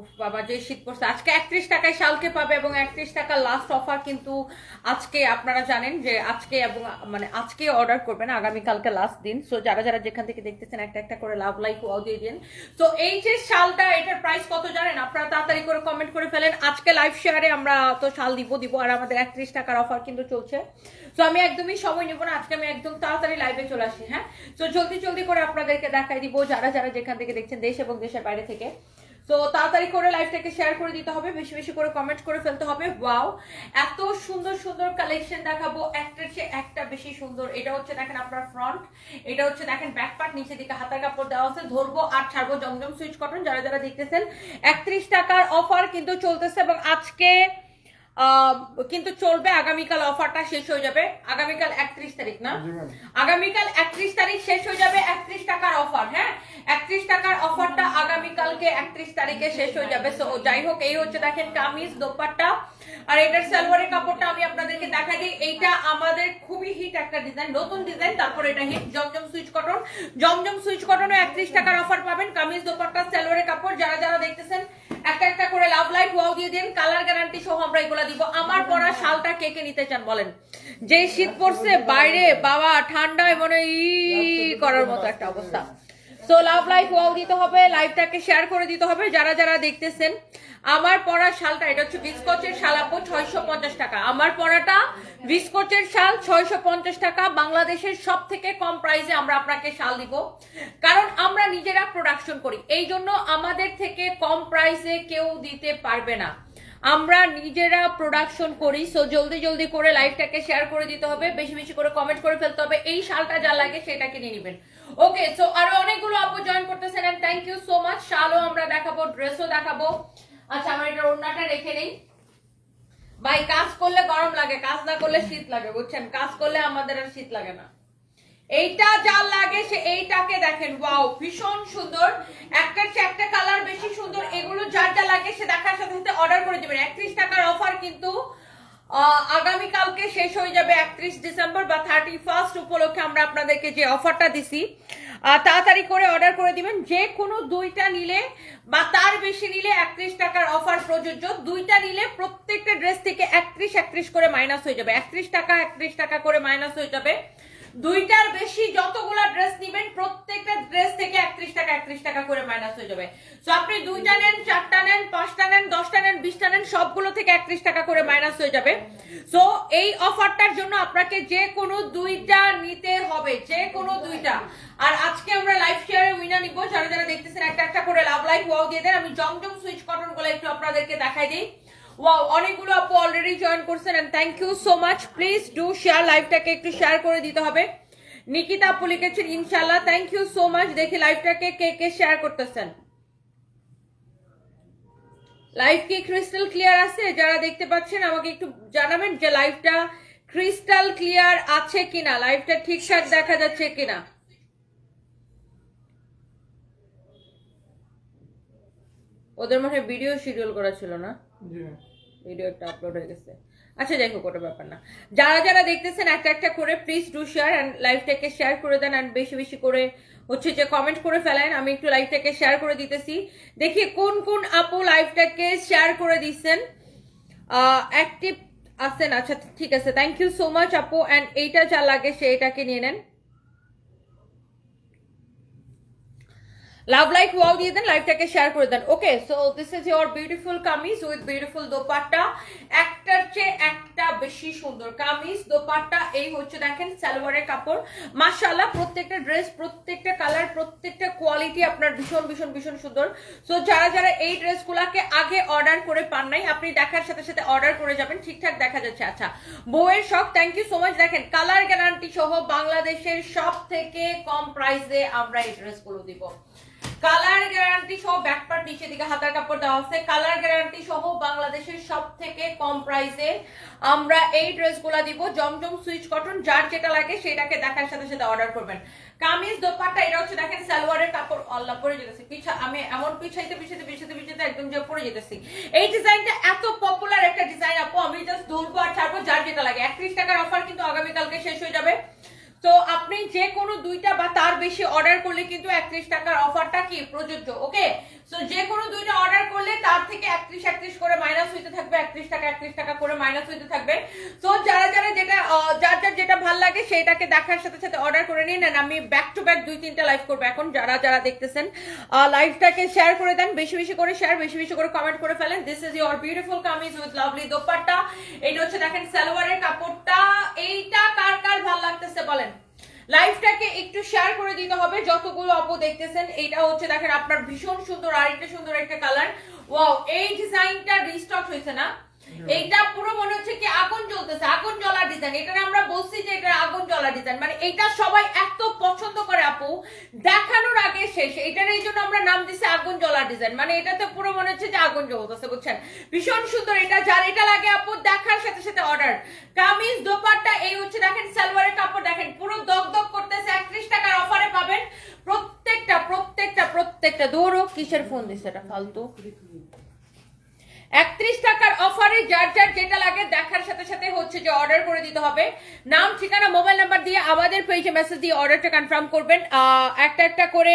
উফ বাবা, যে শীত পড়ছে আজকে 31 টাকায় শালকে পাবে এবং 31 টাকা লাস্ট অফার কিন্তু আজকে। আপনারা জানেন যে আজকে এবং মানে আজকে অর্ডার করবেন, আগামীকালকে লাস্ট দিন। সো যারা যারা যেখান থেকে দেখতেছেন একটা একটা করে লাভ লাইক ওয়াও দিয়ে দিন। সো এই যে শালটা, এটার প্রাইস কত জানেন আপনারা? তাড়াতাড়ি করে কমেন্ট করে ফেলেন। আজকে লাইভ শেয়ারে আমরা তো শাল দিব আর আমাদের 31 টাকার অফার কিন্তু চলছে। সো আমি একদমই সময় নেব না, আজকে আমি একদম তাড়াতাড়ি লাইভে চলে আসি। হ্যাঁ, সো জলদি জলদি করে আপনাদেরকে দেখাই দিব যারা যারা যেখান থেকে দেখছেন, দেশ এবং দেশের বাইরে থেকে। তো তাড়াতাড়ি করে লাইভটাকে শেয়ার করে দিতে হবে, বেশি বেশি করে কমেন্ট করে ফেলতে হবে। ওয়াও, এত সুন্দর সুন্দর কালেকশন দেখাবো, একটার চেয়ে একটা বেশি সুন্দর। এটা হচ্ছে দেখেন আপনার ফ্রন্ট, এটা হচ্ছে দেখেন ব্যাক পার্ট, নিচে দিকে হাতার কাপড় দেওয়া আছে। ধরবো আর ছাড়বো, জমজম সুইচ কটন। যারা যারা দেখতেছেন 31 টাকার অফার কিন্তু চলতেছে এবং আজকে কিন্তু চলবে। আগামীকাল অফারটা শেষ হয়ে যাবে, আগামীকাল 31 তারিখ না, আগামীকাল 31 তারিখ শেষ হয়ে যাবে 31 টাকার অফার। হ্যাঁ, 31 টাকার অফারটা আগামীকালকে 31 তারিখে শেষ হয়ে যাবে। সো যাই হোক, এই হচ্ছে দেখেন কামিজ, দোপাট্টা আর এটার সালোয়ারের কাপড়টা আমি আপনাদেরকে দেখাই দিই। এইটা আমাদের খুবই হিট একটা ডিজাইন, নতুন ডিজাইন। তারপর এটা হিট জমজম সুইচ কটন, জমজম সুইচ কটনে 31 টাকার অফার পাবেন। কামিজ, দোপাট্টা, সালোয়ারের কাপড়। যারা যারা দেখতেছেন একটা একটা করে লাভ লাইক ওয়াও দিয়ে দিন। কালার গ্যারান্টি সহ আমরা এগুলা দিব। আমার পরা শালটা কে কে নিতে চান বলেন? যে শীত পড়ছে বাইরে বাবা, ঠান্ডায় মনে করার মতো একটা অবস্থা। সো লাভ লাইক ওয়াও দিতে হবে, লাইভটাকে শেয়ার করে দিতে হবে। যারা যারা দেখতেছেন আমার পরা শালটা, এটা হচ্ছে বিস্কচের শাল আপু, 650 টাকা। আমার পরাটা বিস্কচের শাল 650 টাকা। বাংলাদেশের সব থেকে কম প্রাইসে আমরা আপনাকে শাল দিব, কারণ আমরা নিজেরা প্রোডাকশন করি, এই জন্য আমাদের থেকে কম প্রাইসে কেউ দিতে পারবে না। আমরা নিজেরা প্রোডাকশন করি। সো জলদি জলদি করে লাইভটাকে শেয়ার করে দিতে হবে, বেশি বেশি করে কমেন্ট করে ফেলতে হবে। এই শালটা যা লাগে সেটা কিনে নেবেন। ওকে, সো আরো অনেকগুলো আপু জয়েন করতেছেন and thank you so much. শালও আমরা দেখাবো, ড্রেসও দেখাবো। আচ্ছা, আমার এটা ওড়নাটা রেখে নেই। ভাই, কাজ করলে গরম লাগে, কাজ না করলে শীত লাগে, বুঝছেন? কাজ করলে আমাদের আর শীত লাগে না। এইটা যা লাগে সে এইটাকে দেখেন, ওয়াও ভীষণ সুন্দর, একটার চেয়ে একটা কালার বেশি সুন্দর। এগুলো যার যা লাগে সে দেখার সাথে সাথে অর্ডার করে দিবেন। 31 টাকার অফার কিন্তু আগামীকালকে শেষ হয়ে যাবে। 31 ডিসেম্বর বা 31st উপলক্ষে আমরা আপনাদেরকে যে অফারটা দিছি, তাড়াতাড়ি করে অর্ডার করে দিবেন। যে কোনো দুইটা নিলে বা তার বেশি নিলে 31 টাকার অফার প্রযোজ্য। দুইটা নিলে প্রত্যেকটা ড্রেস থেকে 31 করে মাইনাস হয়ে যাবে, 31 টাকা করে মাইনাস হয়ে যাবে। দুইটার বেশি যতগুলা ড্রেস নিবেন প্রত্যেকটা ড্রেস থেকে 31 টাকা করে মাইনাস হয়ে যাবে। সো আপনি দুইটা নেন, চারটা নেন, পাঁচটা নেন, 10টা নেন, 20টা নেন, সবগুলো থেকে 31 টাকা করে মাইনাস হয়ে যাবে। সো এই অফারটার জন্য আপনাকে যে কোনো দুইটা নিতে হবে, যে কোনো দুইটা। আর আজকে আমরা লাইভ শেয়ারে উইনার নিব। যারা যারা দেখতেছেন একটা একটা করে লাভ লাইক ওয়াও দিয়ে দেন। আমি জমজম সুইচ কটন গুলো একটু আপনাদেরকে দেখাই দিই। ওয়াও, অনেকগুলো আপু অলরেডি জয়েন করছেন and thank you so much. Please do share, লাইভটাকে একটু শেয়ার করে দিতে হবে। নিকিতা আপু লিখেছেন ইনশাআল্লাহ, থ্যাংক ইউ সো মাচ। দেখি লাইভটাকে কে কে শেয়ার করতেছেন। লাইভ কি ক্রিস্টাল ক্লিয়ার আছে? যারা দেখতে পাচ্ছেন আমাকে একটু জানাবেন যে লাইভটা ক্রিস্টাল ক্লিয়ার আছে কিনা, লাইভটা ঠিকঠাক দেখা যাচ্ছে কিনা। ওদের মধ্যে ভিডিও শিডিউল করা ছিল না, ভিডিও একটা আপলোড হয়ে গেছে। আচ্ছা, যাই হোক, ওটা ব্যাপার না। যারা যারা দেখতেছেন একটা একটা করে প্লিজ ডু শেয়ার এন্ড লাইভটাকে শেয়ার করে দেন এন্ড বেশি বেশি করে হচ্ছে যে কমেন্ট করে ফেলেন। আমি একটু লাইভটাকে শেয়ার করে দিতেছি, দেখি কোন কোন আপু লাইভটাকে শেয়ার করে দিচ্ছেন, অ্যাক্টিভ আছেন। আচ্ছা, ঠিক আছে, থ্যাংক ইউ সো মাচ আপু। এন্ড এইটা যা লাগে সেইটাকে নিয়ে নেন। লাভ লাইক ওয়াও দিয়ে দেন, লাইভটাকে শেয়ার করে দেন। Okay, so this is your beautiful kameez with beautiful dupatta. একটার চেয়ে একটা বেশি সুন্দর কামিজ, দোপাট্টা। এই হচ্ছে দেখেন সালোয়ারের কাপড়। মাশাআল্লাহ, প্রত্যেকটা ড্রেস, প্রত্যেকটা কালার, প্রত্যেকটা কোয়ালিটি আপনার ভীষণ ভীষণ ভীষণ সুন্দর। সো যারা যারা এই ড্রেসগুলোকে আগে অর্ডার করে পান নাই, আপনি দেখার সাথে সাথে অর্ডার করে যাবেন, ঠিকঠাক দেখা যাচ্ছে। আচ্ছা, বউয়ের শখ, থ্যাংক ইউ সো মাচ। দেখেন কালার গ্যারান্টি সহ বাংলাদেশের সব থেকে কম প্রাইসে আমরা এই ড্রেসগুলো দিব। কালার গ্যারান্টি সহ ব্যাক পার্ট, নিচে দিকে হাতার কাপড় দেওয়া আছে। কালার গ্যারান্টি সহ বাংলাদেশের সব থেকে কম প্রাইসে আমরা এই ড্রেসগুলো দিব। জমজম সুইচ কটন, যার যেটা লাগে সেটাকে দেখার সাথে সাথে অর্ডার করবেন। কামিজ, দোপাট্টা, এটা হচ্ছে দেখেন সালোয়ারের কাপড়। আল্লাহ, পরে যেতেছি পিছা, আমি এমন পিছাইতে পিছাইতে পিছাইতে পিছাইতে একদম যে পরে যেতেছি। এই ডিজাইনটা এত পপুলার একটা ডিজাইন আপু, আমি জাস্ট ধরবো আর ছাড়বো, যার যেটা লাগে। 31 টাকার অফার কিন্তু আগামীকালকে শেষ হয়ে যাবে। তো আপনি যে কোনো দুইটা বা তার বেশি অর্ডার করলে কিন্তু 31 টাকার অফারটা কি প্রযোজ্য। ওকে, সো যে কোনো দুইটা অর্ডার করলে তার 31 করে মাইনাস হইতে থাকবে, 31 টাকা করে মাইনাস হইতে থাকবে। তো যারা যারা যেটা যার যার যেটা ভালো লাগে সেটাকে দেখার সাথে সাথে অর্ডার করে নিন। আমি ব্যাক টু ব্যাক 2-3টা লাইভ করবো এখন। যারা যারা দেখতেছেন লাইভটাকে শেয়ার করে দেন, বেশি বেশি করে শেয়ার, বেশি বেশি করে কমেন্ট করে ফেলেন। This is your beautiful kameez with lovely dupatta. এইটা হচ্ছে দেখেন সালোয়ারের কাপড়টা। এইটা কার কার ভালো লাগতেছে বলেন, লাইভটাকে একটু শেয়ার করে দিতে হবে যতগুলো আপু দেখতেছেন। এইটা হচ্ছে দেখেন আপনার ভীষণ সুন্দর, আর একটা সুন্দর একটা কালার। ওয়াও, এই ডিজাইনটা রিস্টক হয়েছে না? এইটা পুরো মনে হচ্ছে কি আগুন জ্বলতেছে, আগুন জ্বলা ডিজাইন। এটা আমরা বলছি যে এটা আগুন জ্বলা ডিজাইন, মানে এটা সবাই এত পছন্দ করে আপু, দেখানোর আগে শেষ। এটার এই জন্য আমরা নাম দিছি আগুন জ্বলা ডিজাইন, মানে এটাতে পুরো মনে হচ্ছে যে আগুন জ্বলতেছে, বুঝছেন? ভীষণ সুন্দর এটা। যার এটা লাগে আপু দেখার সাথে সাথে অর্ডার। কামিজ দোপাট্টা, এই হচ্ছে দেখেন সালোয়ারের কাপড়, দেখেন পুরো দগদগ করতেছে। 31 টাকার অফারে পাবেন প্রত্যেকটা প্রত্যেকটা প্রত্যেকটা। দৌড়ো, কিসের ফোন দিছে এটা ফালতু? 31 টাকার অফারে যার যার যেটা লাগে দেখার সাথে সাথে হচ্ছে যে অর্ডার করে দিতে হবে। নাম, ঠিকানা, মোবাইল নাম্বার দিয়ে আমাদের পেজে মেসেজ দিয়ে অর্ডারটা কনফার্ম করবেন। একটা একটা করে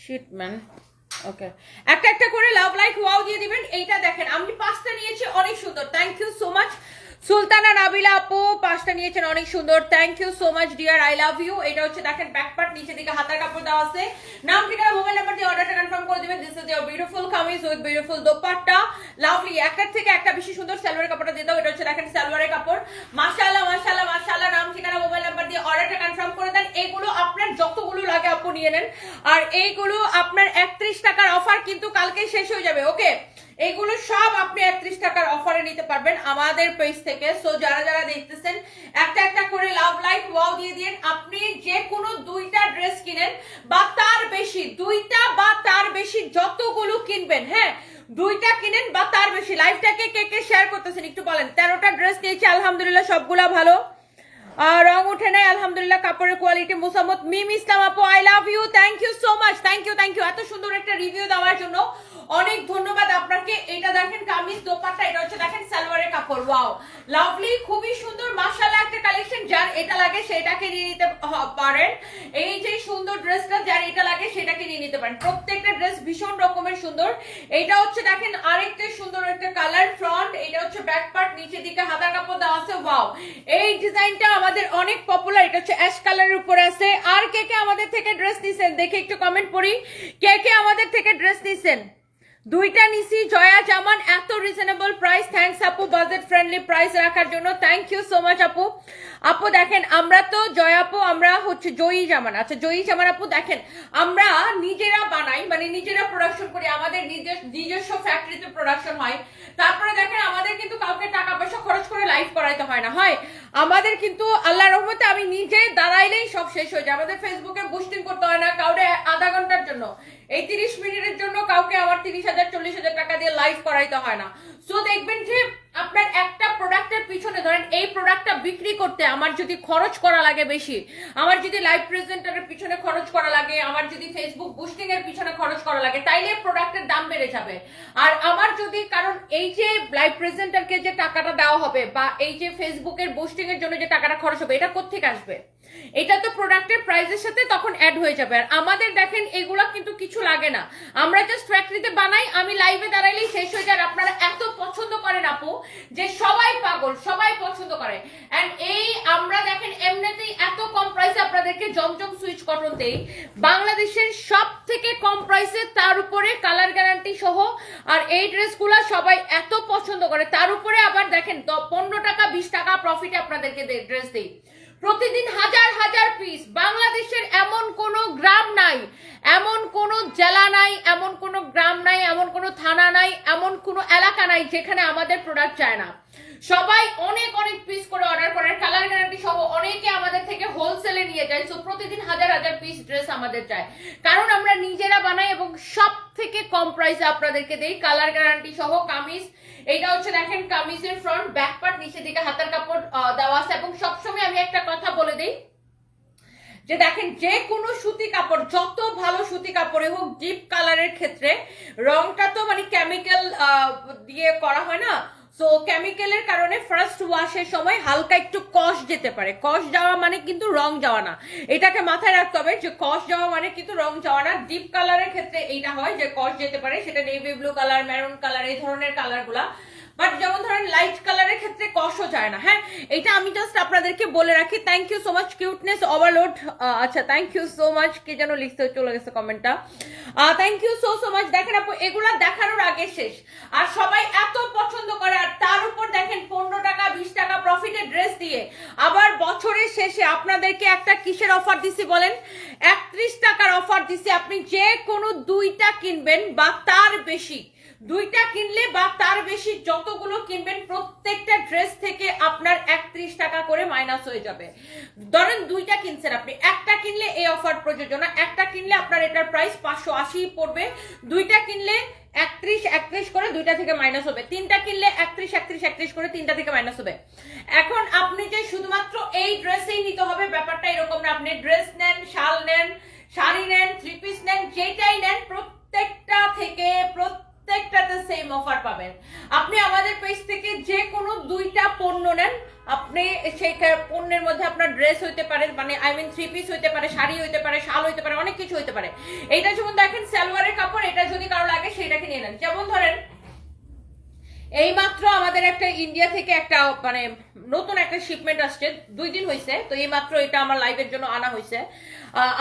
শিটম্যান, ওকে, একটা একটা করে লাভ লাইক ওয়াও দিয়ে দিবেন। এইটা দেখেন আমি 5টা নিয়েছি, অনেক সুন্দর। Thank you so much Sultana Nabila আপু, 5টা নিয়েছেন, অনেক সুন্দর। Thank you so much dear, I love you. এটা হচ্ছে দেখেন ব্যাক পার্ট, নিচে দিকে হাতার কাপড় দেওয়া আছে। নাম, ঠিকানা, মোবাইল নাম্বার দিয়ে অর্ডারটা কনফার্ম করে দিবেন। This is your beautiful kameez with beautiful dupatta, lovely. একটার থেকে একটা বেশি সুন্দর সালোয়ারের কাপড়টা দিয়ে দাও। এটা হচ্ছে দেখেন সালোয়ারের কাপড়। মাশাআল্লাহ মাশাআল্লাহ মাশাআল্লাহ। নাম, ঠিকানা, মোবাইল নাম্বার দিয়ে অর্ডারটা কনফার্ম করে দেন। এগুলো আপনার যতগুলো লাগে আপু নিয়ে নেন। আর এইগুলো আপনার 31 টাকার অফার কিন্তু কালকে শেষ হয়ে যাবে, ওকে? এইগুলো সব আপনি 31 টাকার অফারে নিতে পারবেন আমাদের পেজ থেকে। সো যারা যারা দেখতেছেন একটা একটা করে লাভ লাইক ওয়াও দিয়ে দিন। আপনি যে কোনো 2টা ড্রেস কিনেন বা তার বেশি, 2টা বা তার বেশি যতগুলো কিনবেন, হ্যাঁ 2টা কিনেন বা তার বেশি। লাইভটাকে কে কে শেয়ার করতেছেন একটু বলেন। 13টা ড্রেস নিয়েছি, আলহামদুলিল্লাহ সবগুলা ভালো, রং উঠে নাই আলহামদুলিল্লাহ, কাপড়ের কোয়ালিটি। মুসাম্মদ মিম ইসলাম আপু, I love you, thank you so much, thank you thank you এত সুন্দর একটা রিভিউ দেওয়ার জন্য অনেক ধন্যবাদ আপনাকে। এটা দেখেন কামিজ দোপাট্টা, এটা হচ্ছে দেখেন সালোয়ারের কাপড়। ওয়াও, লাভলি, খুবই সুন্দর মাশাআল্লাহ একটা কালেকশন। যার এটা লাগে সেটাকে নিয়ে নিতে পারেন। এই যে সুন্দর ড্রেসটা, যার এটা লাগে সেটাকে নিয়ে নিতে পারেন। প্রত্যেকটা ড্রেস ভীষণ রকমের সুন্দর। এটা হচ্ছে দেখেন আরেকটা সুন্দর একটা কালার ফ্রন্ট। এটা হচ্ছে ব্যাক পার্ট, নিচের দিকে হাতার কাপড় দেওয়া আছে। ওয়াও, এই ডিজাইনটা আমাদের অনেক পপুলার। এটা হচ্ছে অ্যাশ কালারের উপরে আছে। আর কে কে আমাদের থেকে ড্রেস নিছেন দেখে একটু কমেন্ট পড়ি। কে কে আমাদের থেকে ড্রেস নিছেন? 2টা নিছি, জয়া জামান, এত রিজনেবল প্রাইস। থ্যাঙ্কস আপু বাজেট ফ্রেন্ডলি প্রাইস রাখার জন্য, থ্যাংক ইউ সো মাচ আপু। আপু দেখেন আমরা তো জয়া আপু, আমরা হচ্ছে জয়ী জামান, আচ্ছা জয়ী জামান আপু দেখেন আমরা নিজেরা বানাই, মানে নিজেরা প্রোডাকশন করি, আমাদের নিজস্ব ফ্যাক্টরিতে প্রোডাকশন হয়। তারপরে দেখেন আমাদের কিন্তু কাউকে টাকা পয়সা খরচ করে লাইভ করাইতে হয় না, হয় আমাদের কিন্তু আল্লাহর রহমতে আমি নিজে দাঁড়াইলেই সব শেষ হয়ে যায়। আমাদের ফেসবুকে বুস্টিং করতে হয় না কাউরে আধা ঘন্টার জন্য, এই 30 মিনিটের জন্য কাউকে আমার 30,000-40,000 টাকা দিয়ে লাইভ করাইতে হয় না। সো দেখবেন যে আপনার একটা প্রোডাক্টের পিছনে, ধরেন এই প্রোডাক্টটা বিক্রি করতে আমার যদি খরচ করা লাগে বেশি, আমার যদি লাইভ প্রেজেন্টারের পিছনে খরচ করা লাগে, আমার যদি ফেসবুক বুস্টিং এর পিছনে খরচ করা লাগে, তাইলে প্রোডাক্টের দাম বেড়ে যাবে। আর আমার যদি, কারণ এই যে লাইভ প্রেজেন্টারকে যে টাকাটা দেওয়া হবে বা এই যে ফেসবুকের বুস্টিং এর জন্য যে টাকাটা খরচ হবে, এটা কোত্থেকে আসবে? এটা তো প্রোডাক্টের প্রাইসের সাথে তখন অ্যাড হয়ে যাবে। আর আমাদের দেখেন এগুলা কিন্তু কিছু লাগে না, আমরা জাস্ট ফ্যাক্টরিতে বানাই, আমি লাইভে দাঁড়াইলেই শেষ হয়ে যায়। আপনারা এত পছন্দ করেন আপু যে সবাই পাগল, সবাই পছন্দ করে। এন্ড এই আমরা দেখেন এমনিতেই এত কম প্রাইসে আপনাদেরকে জমজম সুইচ কটন দেই, বাংলাদেশের সব থেকে কম প্রাইসে, তার উপরে কালার গ্যারান্টি সহ। আর এই ড্রেসগুলা সবাই এত পছন্দ করে, তার উপরে আবার দেখেন 15 টাকা 20 টাকা প্রফিটে আপনাদেরকে ড্রেস দেই। প্রতিদিন হাজার হাজার পিস। বাংলাদেশের এমন কোনো গ্রাম নাই, এমন কোনো জেলা নাই, এমন কোনো গ্রাম নাই, এমন কোনো থানা নাই, এমন কোনো এলাকা নাই যেখানে আমাদের প্রোডাক্ট চায় না। সবাই অনেক অনেক পিস করে অর্ডার করে, কালার গ্যারান্টি সহ। অনেকে আমাদের থেকে হোলসেলে নিয়ে যায়। সো প্রতিদিন হাজার হাজার পিস ড্রেস আমাদের চায়, কারণ আমরা নিজেরা বানাই এবং সব থেকে কম প্রাইসে আপনাদেরকে দেই, কালার গ্যারান্টি সহ। কামিজ, এইটা হচ্ছে দেখেন কামিজের ফ্রন্ট, ব্যাক পার্ট, নিচে দিকে হাতার কাপড় দেওয়া আছে। এবং সবসময় আমি একটা কথা বলে দিই যে দেখেন যে কোনো সুতি কাপড়, যত ভালো সুতি কাপড়ে হোক, ডিপ কালারের ক্ষেত্রে রংটা তো মানে কেমিক্যাল দিয়ে করা হয় না। সো কেমিক্যালের কারণে ফার্স্ট ওয়াশের সময় হালকা একটু কষ যেতে পারে, কষ যাওয়া মানে কিন্তু রং যাওয়া না, এটাকে মাথায় রাখতে হবে যে কষ যাওয়া মানে কিন্তু রং যাওয়া না। ডিপ কালারের ক্ষেত্রে এইটা হয় যে কষ যেতে পারে, সেটা navy blue colour, maroon colour, এই ধরনের কালারগুলা। বাট যেমন ধরেন লাইট কালারের ক্ষেত্রে কষও যায় না। হ্যাঁ, এটা আমি জাস্ট আপনাদেরকে বলে রাখি। Thank you so much cuteness overload. আচ্ছা, থ্যাংক ইউ সো মাচ, কে যেন লিখতে চলে গেছে কমেন্টটা। Thank you so much. দেখেন আপু, এগুলা দেখানোর আগে শেষ, আর সবাই এত পছন্দ করে, আর তার উপর দেখেন 15 টাকা 20 টাকা প্রফিটের ড্রেস দিয়ে আবার বছরের শেষে আপনাদেরকে একটা কিসের অফার দিছি বলেন? 31 টাকার অফার দিছি। আপনি যে কোনো দুইটা কিনবেন বা তার বেশি, দুইটা কিনলে বা তার বেশি যতগুলো কিনবেন, প্রত্যেকটা ড্রেস থেকে আপনার 31 টাকা করে মাইনাস হয়ে যাবে। ধরেন দুইটা কিনছেন আপনি, একটা কিনলে এই অফার প্রযোজ্য না, একটা কিনলে আপনার এটার প্রাইস 580 পড়বে, দুইটা কিনলে 31 করে দুইটা থেকে মাইনাস হবে, তিনটা কিনলে 31 করে তিনটা থেকে মাইনাস হবে। এখন আপনি যে শুধুমাত্র এই ড্রেসেই নিতে হবে ব্যাপারটা এরকম না। আপনি ড্রেস নেন, শাল নেন, শাড়ি নেন, থ্রি পিস নেন, যেটাই নেন, প্রত্যেকটা থেকে প্রত্যেকটাতে সেম অফার পাবেন। আপনি আমাদের পেজ থেকে যে কোনো দুইটা পণ্য নেন, আপনি সেই পণ্যের মধ্যে আপনার ড্রেস হইতে পারে, মানে আই মিন থ্রি পিস হইতে পারে, শাড়ি হইতে পারে, শাল হইতে পারে, অনেক কিছু হইতে পারে। এইটা যেমন দেখেন সালোয়ারের কাপড়, এটা যদি কারো লাগে সেইটাকে নিয়ে নেন। যেমন ধরেন এই মাত্র আমাদের একটা ইন্ডিয়া থেকে একটা মানে নতুন একটা শিপমেন্ট আসছে, 2 দিন হয়েছে, তো এই মাত্র এটা আমার লাইভের জন্য আনা হয়েছে।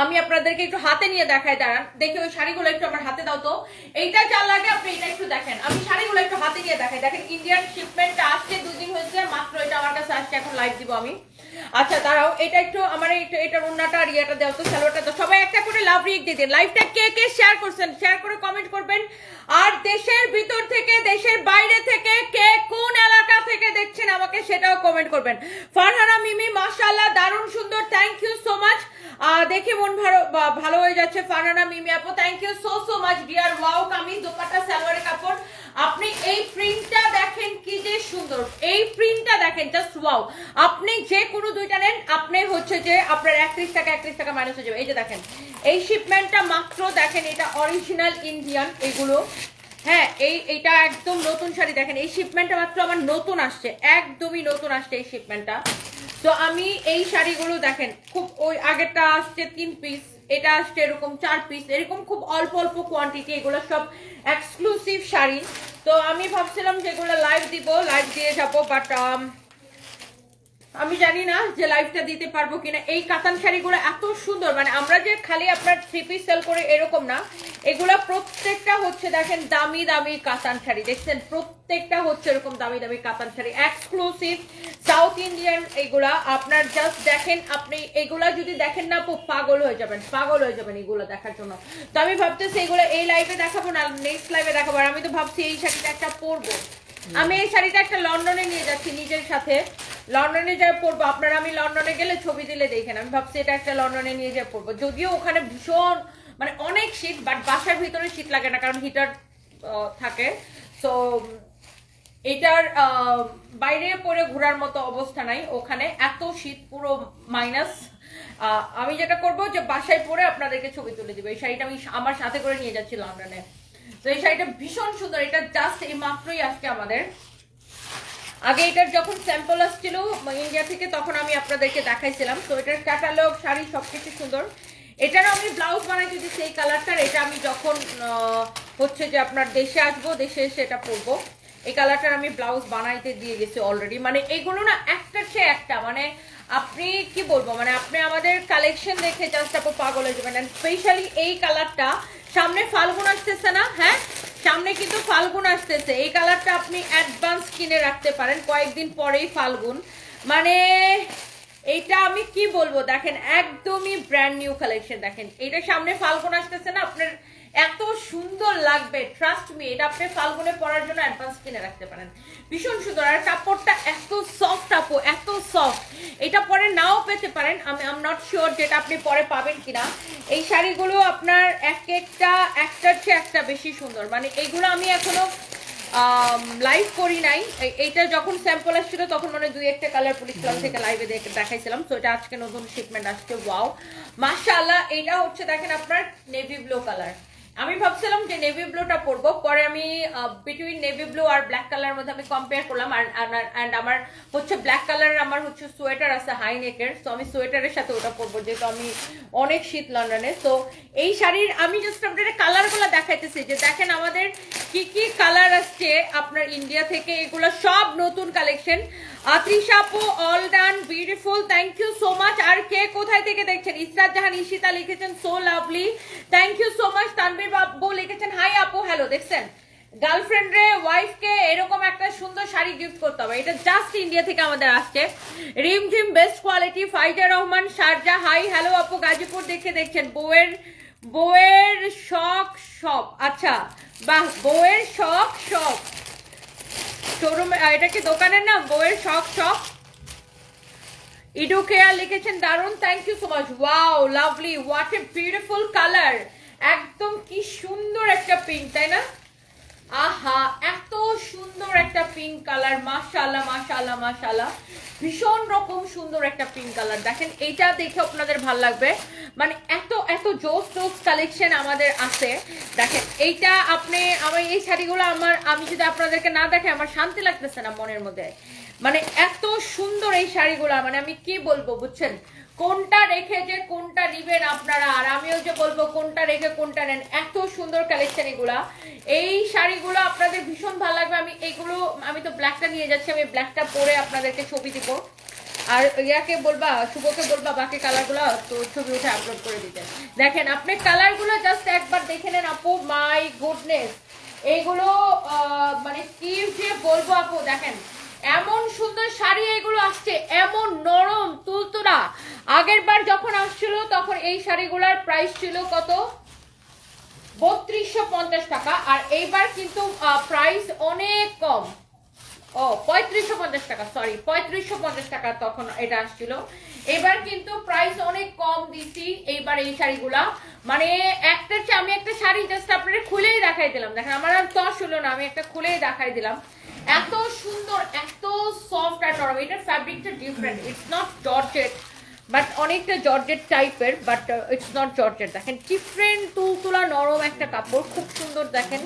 আমি আপনাদেরকে একটু হাতে নিয়ে দেখাই, দাঁড়ান দেখি ওই শাড়িগুলো একটু আমার হাতে দাও তো। এইটা যা লাগে আপনি এটা একটু দেখেন, আমি শাড়িগুলো একটু হাতে নিয়ে দেখাই। দেখেন ইন্ডিয়ান শিপমেন্টটা আসছে, 2 দিন হয়েছে মাত্র, এটা আমার কাছে আসছে, এখন লাইভ দিব আমি। আচ্ছা দাঁড়াও, এটা একটু আমার এটার ওন্নাটা আর ইয়েটা দেও তো, সালোয়ারটা তো। সবাই একটা করে লাভ রিক দিয়ে দিন। লাইভটা কে কে শেয়ার করছেন শেয়ার করে কমেন্ট করবেন। আর দেশের ভিতর থেকে দেশের বাইরে থেকে কে কোন এলাকা থেকে দেখছেন আমাকে সেটাও কমেন্ট করবেন। ফারহানা মিমি মাশাআল্লাহ দারুণ সুন্দর, থ্যাংক ইউ সো মাচ। দেখে মন ভালো হয়ে যাচ্ছে। ফারহানা মিমি আপু thank you so much dear. Wow kameez, dupatta, সালোয়ারের কাপড়। আপনি এই প্রিন্টটা দেখেন কি যে সুন্দর, এই প্রিন্টটা দেখেন জাস্ট ওয়াও। আপনি যে কোনো দুইটা নেন, আপনি হচ্ছে যে আপনার 31 টাকা মাইনাস হয়ে যাবে। এই যে দেখেন এই শিপমেন্টটা মাত্র, দেখেন এটা অরিজিনাল ইন্ডিয়ান এগুলো। হ্যাঁ, এইটা একদম নতুন শাড়ি। দেখেন এই শিপমেন্টটা মাত্র আমার নতুন আসছে, একদমই নতুন আসছে এই শিপমেন্টটা। তো আমি এই শাড়িগুলো দেখেন খুব, ওই আগেরটা আসছে 3 পিস, এটা আসছে এরকম 4 পিস, এরকম খুব অল্প অল্প কোয়ান্টিটি, এগুলো সব এক্সক্লুসিভ শাড়ি। তো আমি ভাবছিলাম যে এগুলো লাইভ দিব, লাইভ দিয়ে যাবো, বাট আমি জানি না যে লাইভটা দিতে পারবো কিনা। এই কাতান শাড়িগুলো এত সুন্দর, মানে আমরা যে খালি আপনার 3 পিস সেল করে এরকম না, এগুলা প্রত্যেকটা হচ্ছে দেখেন দামি দামি কাতান শাড়ি, দেখছেন প্রত্যেকটা হচ্ছে এরকম দামি দামি কাতান শাড়ি, এক্সক্লুসিভ সাউথ ইন্ডিয়ান। এগুলা আপনার জাস্ট দেখেন, আপনি এগুলা যদি দেখেন না পাগল হয়ে যাবেন, পাগল হয়ে যাবেন এগুলো দেখার জন্য। তো আমি ভাবতেছি এগুলো এই লাইভে দেখাবো না, নেক্সট লাইভে দেখাবো। আর আমি তো ভাবছি এই শাড়িটা একটা পরবো, আমি এই শাড়িটা একটা লন্ডনে নিয়ে যাচ্ছি নিজের সাথে, লন্ডনে যাই পরবো। আপনারা আমি লন্ডনে গেলে ছবি দিলে দেখেন, আমি ভাবছি এটা একটা লন্ডনে নিয়ে যাই পরবো। যদিও ওখানে ভীষণ মানে অনেক শীত, বাট বাসার ভিতরে শীত লাগে না কারণ হিটার থাকে। তো এটার বাইরে পরে ঘোরার মতো অবস্থা নাই, ওখানে এত শীত, পুরো মাইনাস। আমি যেটা করবো যে বাসায় পরে আপনাদেরকে ছবি তুলে দিব। এই শাড়িটা আমি আমার সাথে করে নিয়ে যাচ্ছি লন্ডনে। তো এই শাড়িটা ভীষণ সুন্দর, এটা জাস্ট এই মাত্রই আসছে আমাদের। আগে এটার যখন স্যাম্পল আসছিল ইন্ডিয়া থেকে তখন আমি আপনাদেরকে দেখাইছিলাম। তো এটার ক্যাটালগ, শাড়ি সবকিছু সুন্দর। এটারও আমি ব্লাউজ বানাই যদি সেই কালারটার, এটা আমি যখন হচ্ছে যে আপনার দেশে আসবো, দেশে এসে এটা পরবো। এই কালারটার আমি ব্লাউজ বানাইতে দিয়ে গেছি অলরেডি। মানে এগুলো না একটার চেয়ে একটা, মানে আপনি কি বলবো, মানে আপনি আমাদের কালেকশন দেখে জাস্ট আপু পাগল হয়ে যাবেন। স্পেশালি এই কালারটা, সামনে ফাল্গুন আসতেছে না, হ্যাঁ সামনে কিন্তু ফাল্গুন আসতেছে, এই কালারটা আপনি অ্যাডভান্স কিনে রাখতে পারেন, কয়েকদিন পরেই ফাল্গুন। মানে এইটা আমি কি বলবো, দেখেন একদমই ব্র্যান্ড নিউ কালেকশন। দেখেন এটা সামনে ফাল্গুন আসতেছে না, আপনার এত সুন্দর লাগবে, ট্রাস্ট মি। এটা আপনি ফাল্গুনে পরার জন্য অ্যাডভান্স কিনে রাখতে পারেন, ভীষণ সুন্দর। আর কাপড়টা এত সফট আপু, এত সফট, এটা পরে নাও পেতে পারেন, আমি আম নট শিওর যেটা আপনি পরে পাবেন কিনা। এই শাড়িগুলো আপনার একটার চেয়ে একটা বেশি সুন্দর। মানে এইগুলো আমি এখনো লাইভ করি নাই, এইটা যখন স্যাম্পল আসছিল তখন মানে 2-1টা কালার পুলিশ ক্লাব থেকে লাইভে দেখাইছিলাম। তো এটা আজকে নতুন শিপমেন্ট আসছে, ওয়াও মাশাআল্লাহ। এটা হচ্ছে দেখেন আপনার নেভি ব্লু কালার, আমি ভাবছিলাম যে নেভি ব্লুটা পরবো, পরে আমি বিটুইন নেভি ব্লু আর ব্ল্যাক কালারের মধ্যে আমি কম্পেয়ার করলাম। আর আমার হচ্ছে ব্ল্যাক কালারের আমার হচ্ছে সোয়েটার আছে হাই নেকের, তো আমি সোয়েটারের সাথে ওটা পরবো যেহেতু আমি অনেক শীত লন্ডনে। তো এই শাড়ির আমি জাস্ট আপনাদের কালারগুলো দেখাইতেছি যে দেখেন আমাদের কি কি কালার আসছে আপনার ইন্ডিয়া থেকে, এগুলো সব নতুন কালেকশন। আত্রিশা আপু all done beautiful, thank you so much. আর কে কোথায় থেকে দেখছেন? ইসরাত জাহান ঈশিতা লিখেছেন so lovely, thank you so much. Tanvir Babu লিখেছেন হাই আপু হ্যালো। দেখছেন গার্লফ্রেন্ড রে ওয়াইফ কে এরকম একটা সুন্দর শাড়ি গিফট করতে হবে, এটা জাস্ট ইন্ডিয়া থেকে আমাদের আসছে। রিমঝিম বেস্ট কোয়ালিটি, ফাইজা রহমান শারজা হাই হ্যালো আপু। গাজীপুর দেখে দেখছেন বউয়ের শখ শপ, আচ্ছা বাহ, বউয়ের শখ শপ শোরুম, এটা কি দোকানের নাম বউয়ের শখ শপ? ইডু কেয়ার লিখেছেন দারুন, thank you so much. Wow lovely, what a beautiful colour, একদম কি সুন্দর একটা পিঙ্ক, তাই না? আহা এত সুন্দর একটা পিঙ্ক কালার, মাশাআল্লাহ মাশাআল্লাহ মাশাআল্লাহ, ভীষণ রকম সুন্দর একটা পিঙ্ক কালার। দেখেন এইটা দেখে আপনাদের ভালো লাগবে, মানে এত এত জোস জোস কালেকশন আমাদের আছে। দেখেন এইটা আপনি আমার এই শাড়িগুলো আমি যদি আপনাদেরকে না দেখে আমার শান্তি লাগতেছে না মনের মধ্যে, মানে এত সুন্দর এই শাড়িগুলো, মানে আমি কি বলবো বুঝছেন, কোনটা রেখে যে কোনটা নিবেন আপনারা, আর আমিও যে বলবো কোনটা রেখে কোনটা নেন, এত সুন্দর কালেকশন এগুলা। এই শাড়িগুলো আপনাদের ভীষণ ভালো লাগবে। আমি তো ব্ল্যাকটা নিয়ে যাচ্ছি, আমি ব্ল্যাকটা পরে আপনাদেরকে ছবি দিব, আর ইয়াকে বলবা শুভকে বলবা বাকি কালারগুলো তো ছবি উঠে আপলোড করে দিতে। দেখেন আপনি কালারগুলো জাস্ট একবার দেখে নেন আপু, মাই গুডনেস, এইগুলো মানে কি যে বলবো আপু। দেখেন এমন সুন্দর শাড়ি এগুলো আসছে, এমন নরম তুলতুলা। আগের বার যখন আসছিল তখন এই শাড়িগুলোর প্রাইস ছিল কত? 3250 টাকা, আর এইবার কিন্তু প্রাইস অনেক কম, ও 3550 টাকা, সরি 3550 টাকা তখন এটা আসছিল। এবার কিন্তু প্রাইস অনেক কম দিছি এইবার এই শাড়িগুলা, মানে একটার চেয়ে আমি একটা শাড়ি জাস্ট আপনাদের খুলেই দেখাই দিলাম। দেখেন আমার আর তস হলো না, আমি একটা খুলেই দেখাই দিলাম, এত সুন্দর এত সফট আর নরম। এটার ফ্যাব্রিকটা different, it's not georgette but অনেকটা জর্জেট টাইপের, বাট ইটস নট জর্জেট। দেখেন ডিফারেন্ট তুলতুলা নরম একটা কাপড়, খুব সুন্দর। দেখেন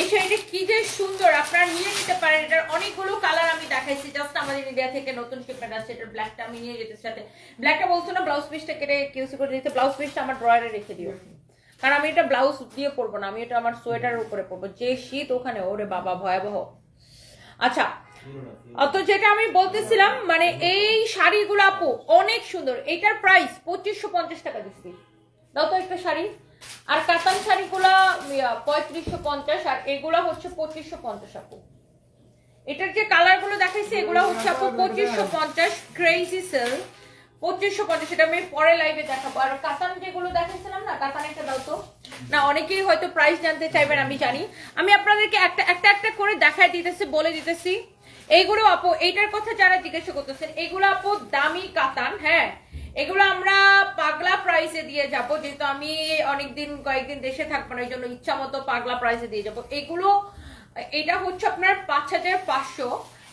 এই শাড়িটা কি যে সুন্দর, আপনারা নিয়ে নিতে পারেন। এটার অনেকগুলো কালার আমি দেখাইছি, জাস্ট আমাদের ইন্ডিয়া থেকে নতুন শিপমেন্ট আছে। এটার ব্ল্যাকটা আমি নিয়ে যেতে সাথে, ব্ল্যাকটা বলছো না ব্লাউজ পিসটা কেটে কিউসি করে দিতে, ব্লাউজ পিসটা আমার ড্রয়ারে রেখে দিও, কারণ আমি এটা ব্লাউজ দিয়ে পরবো না, আমি এটা আমার সোয়েটারের উপরে পরবো, যে শীত ওখানে, ওরে বাবা ভয়াবহ। আচ্ছা তো যেটা আমি বলতেছিলাম, মানে এই শাড়িগুলো আপু অনেক সুন্দর। এটার প্রাইস 2550 টাকা দিচ্ছি, দাও তো একটা শাড়ি। আর কাতান শাড়িগুলা 3550, আর এগুলা হচ্ছে 2550 আপু। এটার যে কালার গুলো দেখাইছে এগুলো হচ্ছে আপু 2550, ক্রেজি সেল 2550, সেটা আমি পরে লাইভে দেখাবো। আর কাতান যেগুলো দেখাইছিলাম না, কাতান একটা দাও তো। না অনেকেই হয়তো প্রাইস জানতে চাইবেন, আমি জানি, আমি আপনাদেরকে একটা একটা করে দেখাই দিতেছি, বলে দিতেছি। এইগুলো আপু, এইটার কথা যারা জিজ্ঞাসা করতেছেন, এগুলো আপু দামি কাতান, হ্যাঁ এগুলো আমরা পাগলা প্রাইসে দিয়ে যাব, যেহেতু আমি কয়েকদিন দেশে থাকবো না, এই জন্য ইচ্ছা মতো পাগলা প্রাইসে দিয়ে যাবো এগুলো। এটা হচ্ছে আপনার 5500,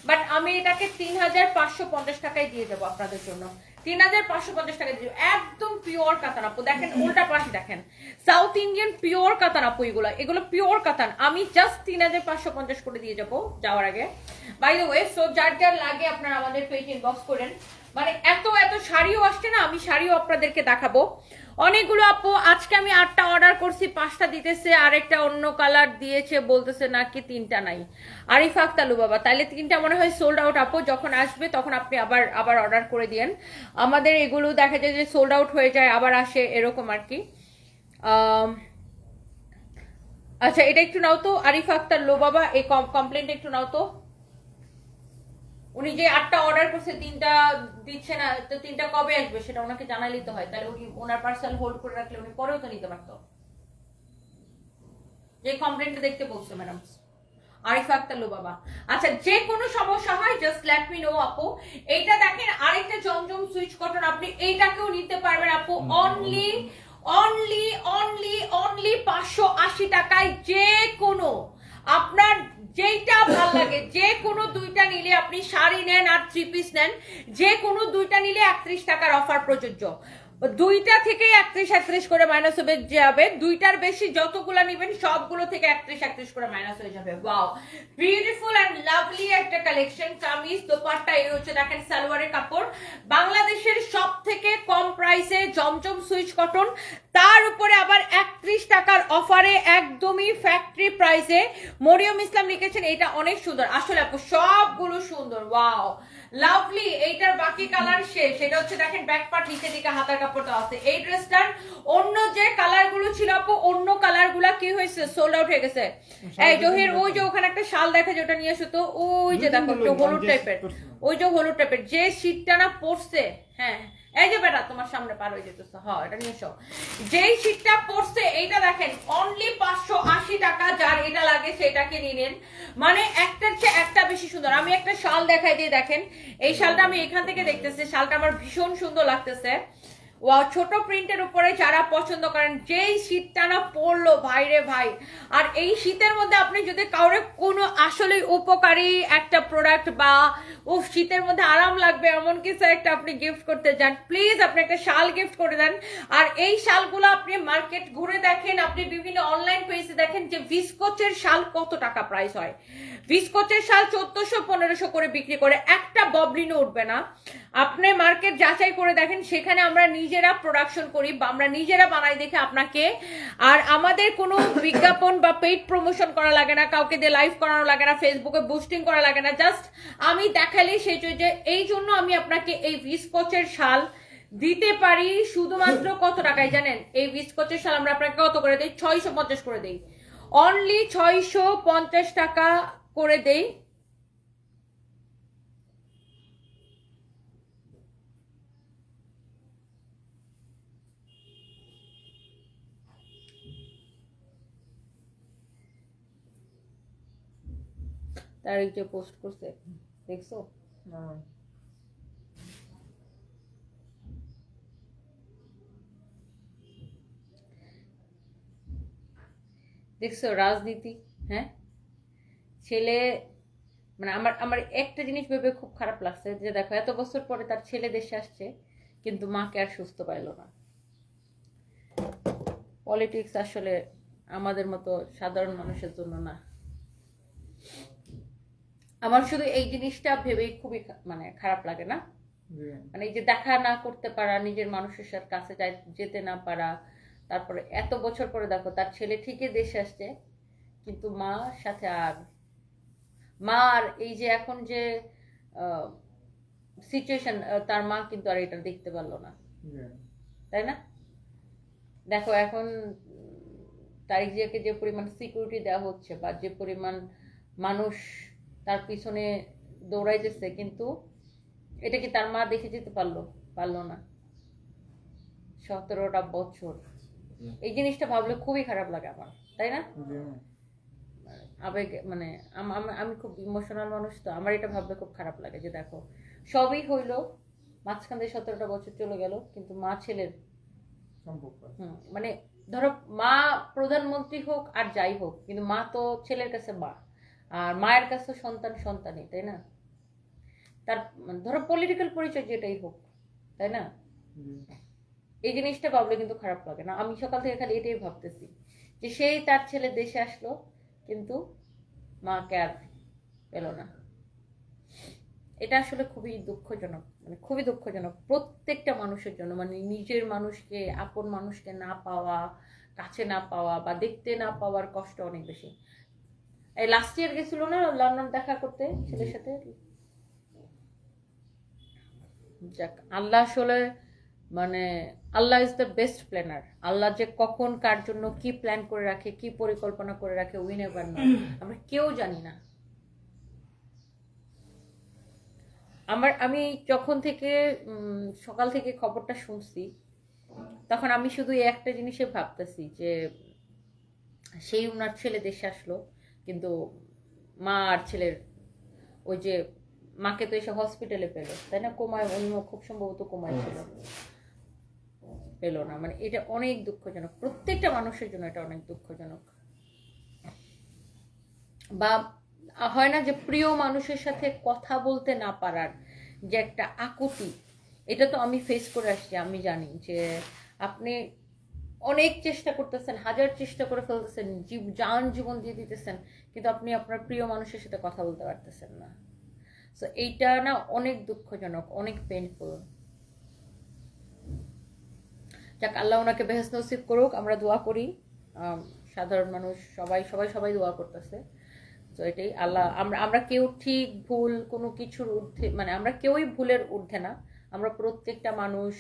বাট আমি এটাকে 3550 টাকায় দিয়ে যাবো আপনাদের জন্য, 3550 টাকা দিয়ে, একদম পিওর কাতান আপু। দেখেন উল্টা পাশে দেখেন, সাউথ ইন্ডিয়ান পিওর কাতান আপু, এগুলো পিওর কাতান, আমি জাস্ট 3550 করে দিয়ে যাবো যাওয়ার আগে। বাই দ্য ওয়ে, সো যার যার লাগে আপনারা আমাদের পেজ ইনবক্স করেন। মানে এত এত শাড়িও আসছে না, আমি শাড়িও আপনাদেরকে দেখাবো অনেকগুলো আপু। আজকে আমি 8টা অর্ডার করছি, 5টা দিতেছে, আরেকটা অন্য কালার দিয়েছে, বলতেছে নাকি 3টা নাই। আরিফ আক্তালু বাবা, তাইলে 3টা মনে হয় সোল্ড আউট আপু, যখন আসবে তখন আপনি আবার অর্ডার করে দিয়েন। আমাদের এগুলো দেখা যায় যে সোল্ড আউট হয়ে যায় আবার আসে, এরকম আর কি। আচ্ছা এটা একটু নাও তো আরিফ আক্তার লো বাবা, এই কমপ্লেন্ট একটু নাও তো। উনি যে 8টা অর্ডার করছে 3টা দিচ্ছে না, তো 3টা কবে আসবে সেটা ওনাকে জানাইলেই তো হয়, তাহলে উনি ওনার পার্সেল হোল্ড করে রাখলে উনি পরেও তো নিতে পারতো। যে কমপ্লেন্টটা দেখতে বলছে ম্যাডাম আরিফা আক্তার লো বাবা। আচ্ছা যে কোনো সমস্যা হয় জাস্ট লেট মি নো আপু। এইটা দেখেন আরেকটা জমজম সুইচ কটন, আপনি এইটাকেও নিতে পারবেন আপু, অনলি অনলি অনলি অনলি 580 টাকায়। যে কোনো আপনার যেইটা ভাল লাগে, যে কোনো দুইটা নিলে, আপনি শাড়ি নেন আর 3 পিস নেন, যে কোনো দুইটা নিলে 31 টাকার অফার প্রযোজ্য। দুইটা থেকে 31-31 করে মাইনাস হবে যাবে, দুইটার বেশি যতগুলো নেবেন সবগুলো থেকে 31-31 করে মাইনাস হয়ে যাবে। ওয়াও, বিউটিফুল এন্ড লাভলি একটা কালেকশন। কামিজ দোপাট্টা এই হচ্ছে দেখেন সালোয়ারের কাপড়, বাংলাদেশের সব থেকে কম প্রাইসে জমজম সুইচ কটন, তার উপরে আবার 31 টাকার অফারে একদমই ফ্যাক্টরি প্রাইসে। মরিয়ম ইসলাম লিখেছেন এটা অনেক সুন্দর, আসলে আপু সবগুলো সুন্দর। ওয়াও লাভলি, এইটার বাকি কালার শেষ। এটা হচ্ছে দেখেন ব্যাক পার্ট, নিচে দিকে হাতার কাপড়টা আছে। এই ড্রেসটার অন্য যে কালার গুলো ছিল আপু, অন্য কালার গুলা কি হয়েছে, সোল্ড আউট হয়ে গেছে। এই জহির, ওই যে ওখানে একটা শাল দেখা যায় ওটা নিয়ে এসো তো, ওই যে দেখো একটু হলুদ টাইপের, ওই যে হলুদ টাইপের যে শীতটা না পড়ছে। হ্যাঁ এই যে বেটা তোমার সামনে পার হয়ে যেতেছে, হ্যাঁ এটা নিয়ে এসো। যেই শীতটা পড়ছে এইটা দেখেন অনলি 580 টাকা, যার এটা লাগে সেটাকে নিলেন। মানে একটার চেয়ে একটা বেশি সুন্দর। আমি একটা শাল দেখাই দিয়ে দেখেন, এই শালটা আমি এখান থেকে দেখতেছি, শালটা আমার ভীষণ সুন্দর লাগতেছে। ওয়াও, ছোট প্রিন্টের উপরে যারা পছন্দ করেন, যেই শীতটা না পড়লো ভাই রে ভাই। আর এই শীতের মধ্যে আপনি যদি কাউরে কোনো আসলে উপকারী একটা প্রোডাক্ট বা শীতের মধ্যে আরাম লাগবে এমন কিছু একটা আপনি গিফট করতে চান, প্লিজ আপনি একটা শাল গিফট করে দেন। আর এই শালগুলো আপনি মার্কেট ঘুরে দেখেন, আপনি বিভিন্ন অনলাইন পেজে দেখেন যে ভিসকোচের শাল কত টাকা প্রাইস হয়। ভিসকোচের শাল 1400-1500 করে বিক্রি করে, একটা ববলিনও উঠবে না। আপনি মার্কেট যাচাই করে দেখেন, সেখানে আমরা নিজেরা প্রোডাকশন করি বা আমরা নিজেরা বানাই দেখে আপনাকে। আর আমাদের কোনো বিজ্ঞাপন বা পেইড প্রমোশন করা লাগে না, কাউকে দিয়ে লাইভ করানো লাগে না, ফেসবুকে বুস্টিং করা লাগে না, জাস্ট আমি দেখালেই সেই যে এই জন্য আমি আপনাকে এই ভিসকোচের শাল দিতে পারি শুধুমাত্র কত টাকায় জানেন? এই ভিসকোচের শাল আমরা আপনাকে কত করে দেই? 650 করে দেই, অনলি 650 টাকা করে দেই। তারিখ যে পোস্ট করছে দেখছো? দেখছো রাজনীতি? হ্যাঁ, ছেলে মানে আমার আমার একটা জিনিস ভেবে খুব খারাপ লাগছে যে দেখো এত বছর পরে তার ছেলে দেশে আসছে কিন্তু মাকে আর সুস্থ পাইলো না। পলিটিক্স আসলে আমাদের মতো সাধারণ মানুষের জন্য না। আমার শুধু এই জিনিসটা ভেবেই খুবই মানে খারাপ লাগে না, মানে এই যে দেখা না করতে পারা, নিজের মানুষের সাথে কাছে যেতে না পারা, তারপরে এত বছর পরে দেখো তার ছেলে ঠিকই দেশে আসছে কিন্তু মার সাথে আর মার এই যে এখন যে সিচুয়েশন, তার মা কিন্তু আর এটা দেখতে পারলো না, তাই না? দেখো এখন তারিক জিয়াকে যে পরিমাণ সিকিউরিটি দেওয়া হচ্ছে বা যে পরিমাণ মানুষ তার পিছনে দৌড়াইতেছে, কিন্তু এটা কি তার মা দেখে যেতে পারলো না 17টা বছর। এই জিনিসটা ভাবলে খুবই খারাপ লাগে আমার, তাই না? আবেগ মানে আমি খুব ইমোশনাল মানুষ, তো আমার এটা ভাবলে খুব খারাপ লাগে যে দেখো সবই হইলো, মাঝখান দিয়ে 17টা বছর চলে গেল কিন্তু মা ছেলের মানে ধরো মা প্রধানমন্ত্রী হোক আর যাই হোক, কিন্তু মা তো ছেলের কাছে মা, আর মায়ের কাছে সন্তানই, তাই না? তার ধরো পলিটিক্যাল পরিচয় যেটাই হোক, তাই না? এই জিনিসটা ভাবলে কিন্তু খারাপ লাগে না? আমি সকাল থেকে খালি এটাই ভাবতেছি যে সেই তার ছেলে দেশে আসলো কিন্তু মাকে আর পেল না। এটা আসলে খুবই দুঃখজনক, মানে খুবই দুঃখজনক প্রত্যেকটা মানুষের জন্য। মানে নিজের মানুষকে, আপন মানুষকে না পাওয়া, কাছে না পাওয়া বা দেখতে না পাওয়ার কষ্ট অনেক বেশি। এই লাস্ট ইয়ার গেছিল না লন্ডন দেখা করতে ছেলের সাথে। যাক, আল্লাহ আসলে মানে আল্লাহ ইজ দ্য বেস্ট প্ল্যানার। আল্লাহ যে কখন কার জন্য কি প্ল্যান করে রাখে, কি পরিকল্পনা করে রাখে, উই নেভার নো, আমরা কেউ জানি না। আমি যখন থেকে সকাল থেকে খবরটা শুনছি, তখন আমি শুধু একটা জিনিসে ভাবতেছি যে সেই উনার ছেলে দেশে আসলো কিন্তু মা আর ছেলের ওই যে মাকে তো এসে হসপিটালে পেলো, তাই না? কোমায়, অন্য খুব সম্ভবত কোমায় ছিল, পেলো না। মানে এটা অনেক দুঃখজনক, প্রত্যেকটা মানুষের জন্য এটা অনেক দুঃখজনক। বা হয় না যে প্রিয় মানুষের সাথে কথা বলতে না পারার যে একটা আকুতি, এটা তো আমি ফেস করে আসছি, আমি জানি যে আপনি অনেক চেষ্টা করতেছেন, হাজার চেষ্টা করে ফেলতেছেন, জীবন দিয়ে দিতেছেন, কিন্তু আপনি আপনার প্রিয় মানুষের সাথে কথা বলতে পারতেছেন না। সো এইটা না অনেক দুঃখজনক, অনেক পেইনফুল। যাক, আল্লাহ ওনাকে বেহেশত নসিব করুক, আমরা দোয়া করি। সাধারণ মানুষ সবাই সবাই সবাই দোয়া করতেছে। তো এটাই আল্লাহ, আমরা আমরা কেউ ঠিক ভুল কোনো কিছুর ঊর্ধ্বে, মানে আমরা কেউই ভুলের ঊর্ধ্বে না। আমরা প্রত্যেকটা মানুষ,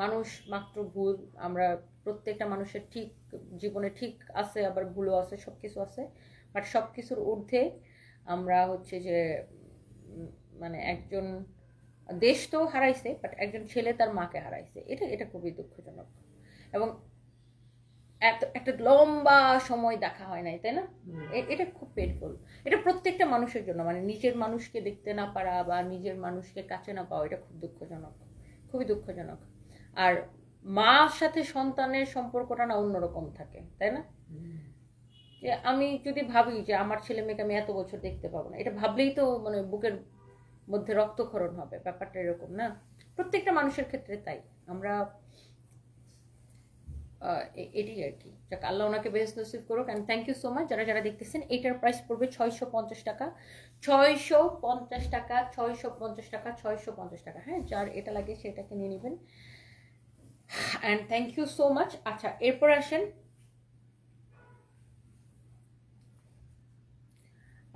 মানুষ মাত্র ভুল। আমরা প্রত্যেকটা মানুষের ঠিক জীবনে ঠিক আছে, আবার ভুলও আছে, সব কিছু আছে। বাট সব কিছুর ঊর্ধ্বে আমরা হচ্ছে যে মানে একজন দেশ তো হারাইছে, বাট একজন ছেলে তার মাকে হারাইছে, এটা এটা খুবই দুঃখজনক। এবং এত একটা লম্বা সময় দেখা হয় নাই, তাই না? এটা খুব পেইনফুল। এটা প্রত্যেকটা মানুষের জন্য, মানে নিজের মানুষকে দেখতে না পারা বা নিজের মানুষকে কাছে না পাওয়া, এটা খুব দুঃখজনক, খুবই দুঃখজনক। আর মার সাথে সন্তানের সম্পর্কটা না অন্যরকম থাকে, তাই না? যে আমি যদি ভাবি যে আমার ছেলে মেয়েকে আমি এত বছর দেখতে পাবো না, এটা ভাবলেই তো মানে বুকের মধ্যে রক্তক্ষরণ হবে। ব্যাপারটা এরকম না, প্রত্যেকটা মানুষের ক্ষেত্রে তাই। আমরা এটাই আর কি। যাক, আল্লাহ ওনাকে বেহেশত নসিব করুক। And thank you so much যারা যারা দেখতেছেন। এটার প্রাইস পড়বে 650 টাকা, 650 টাকা, 650 টাকা, 650 টাকা। হ্যাঁ, যার এটা লাগে সেটাকে নিয়ে নেবেন। And thank you so much. আচ্ছা, এরপর আসেন,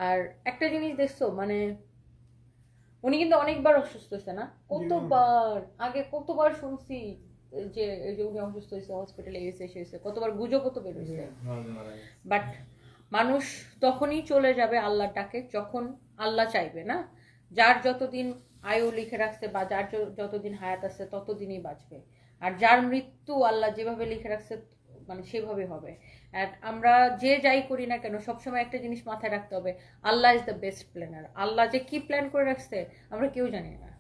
আর একটা জিনিস দেখছো, মানে উনি কিন্তু অনেকবার অসুস্থ হয়েছে না? কতবার আগে কতবার শুনছি যে এই যে উনি অসুস্থ হয়েছে, হসপিটালে এসে এসে কতবার গুজবও তো বের হয়েছে। বাট মানুষ তখনই চলে যাবে আল্লাহর ডাকে যখন আল্লাহ চাইবে, না? যার যতদিন আয়ু লিখে রাখছে বা যার যতদিন হায়াত আছে ততদিনই বাঁচবে। আর যার মৃত্যু আল্লাহ যেভাবে লিখে রাখছে মানে সেভাবে হবে। আর আমরা যে যাই করি না কেন, সবসময় একটা জিনিস মাথায় রাখতে হবে, আল্লাহ ইজ দ্য বেস্ট প্ল্যানার। আল্লাহ যে কি প্ল্যান করে রাখছে আমরা কেউ জানি না।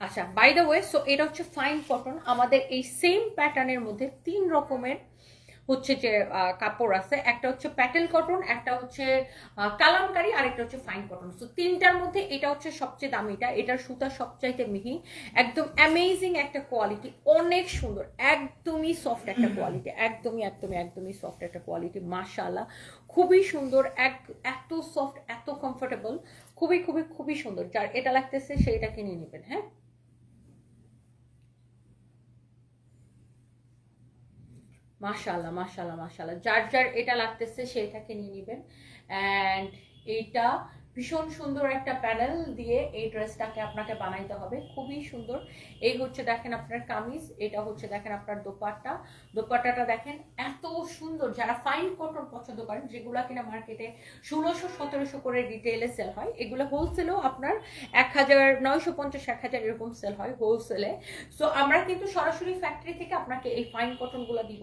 আচ্ছা, বাই দ্য ওয়ে, সো এটা হচ্ছে ফাইন কটন। আমাদের এই সেম প্যাটার্নের মধ্যে 3 রকমের হচ্ছে যে কাপড় আছে। একটা হচ্ছে প্যাটেল কটন, একটা হচ্ছে কালামকারি, আর একটা হচ্ছে ফাইন কটন। সো তিনটার মধ্যে এটা হচ্ছে সবচেয়ে দামিটা, এটার সুতা সবচাইতে মিহি, একদম অ্যামেজিং একটা কোয়ালিটি, অনেক সুন্দর, একদমই সফট একটা কোয়ালিটি, একদমই একদমই একদমই সফট একটা কোয়ালিটি। মাশাআল্লাহ, খুবই সুন্দর, এত সফট, এত কমফোর্টেবল, খুবই খুবই খুবই সুন্দর। যার এটা লাগতেছে সেইটা কিনে নেবেন। হ্যাঁ, মাশাআল্লাহ মাশাআল্লাহ মাশাআল্লাহ, যার যার এটা লাগতেছে সেটাকে নিয়ে নেবেন। অ্যান্ড এইটা ভীষণ সুন্দর একটা প্যানেল দিয়ে এই ড্রেসটাকে আপনাকে বানাইতে হবে, খুবই সুন্দর। এই হচ্ছে দেখেন আপনার কামিজ, এটা হচ্ছে দেখেন আপনার দোপাট্টা। দোপাট্টাটা দেখেন এত সুন্দর। যারা ফাইন কটন পছন্দ করেন, যেগুলা কিনা মার্কেটে 1600-1700 করে রিটেলে সেল হয়, এগুলো হোলসেলেও আপনার 1950-1000 এরকম সেল হয় হোলসেলে। সো আমরা কিন্তু সরাসরি ফ্যাক্টরি থেকে আপনাকে এই ফাইন কটনগুলো দিব।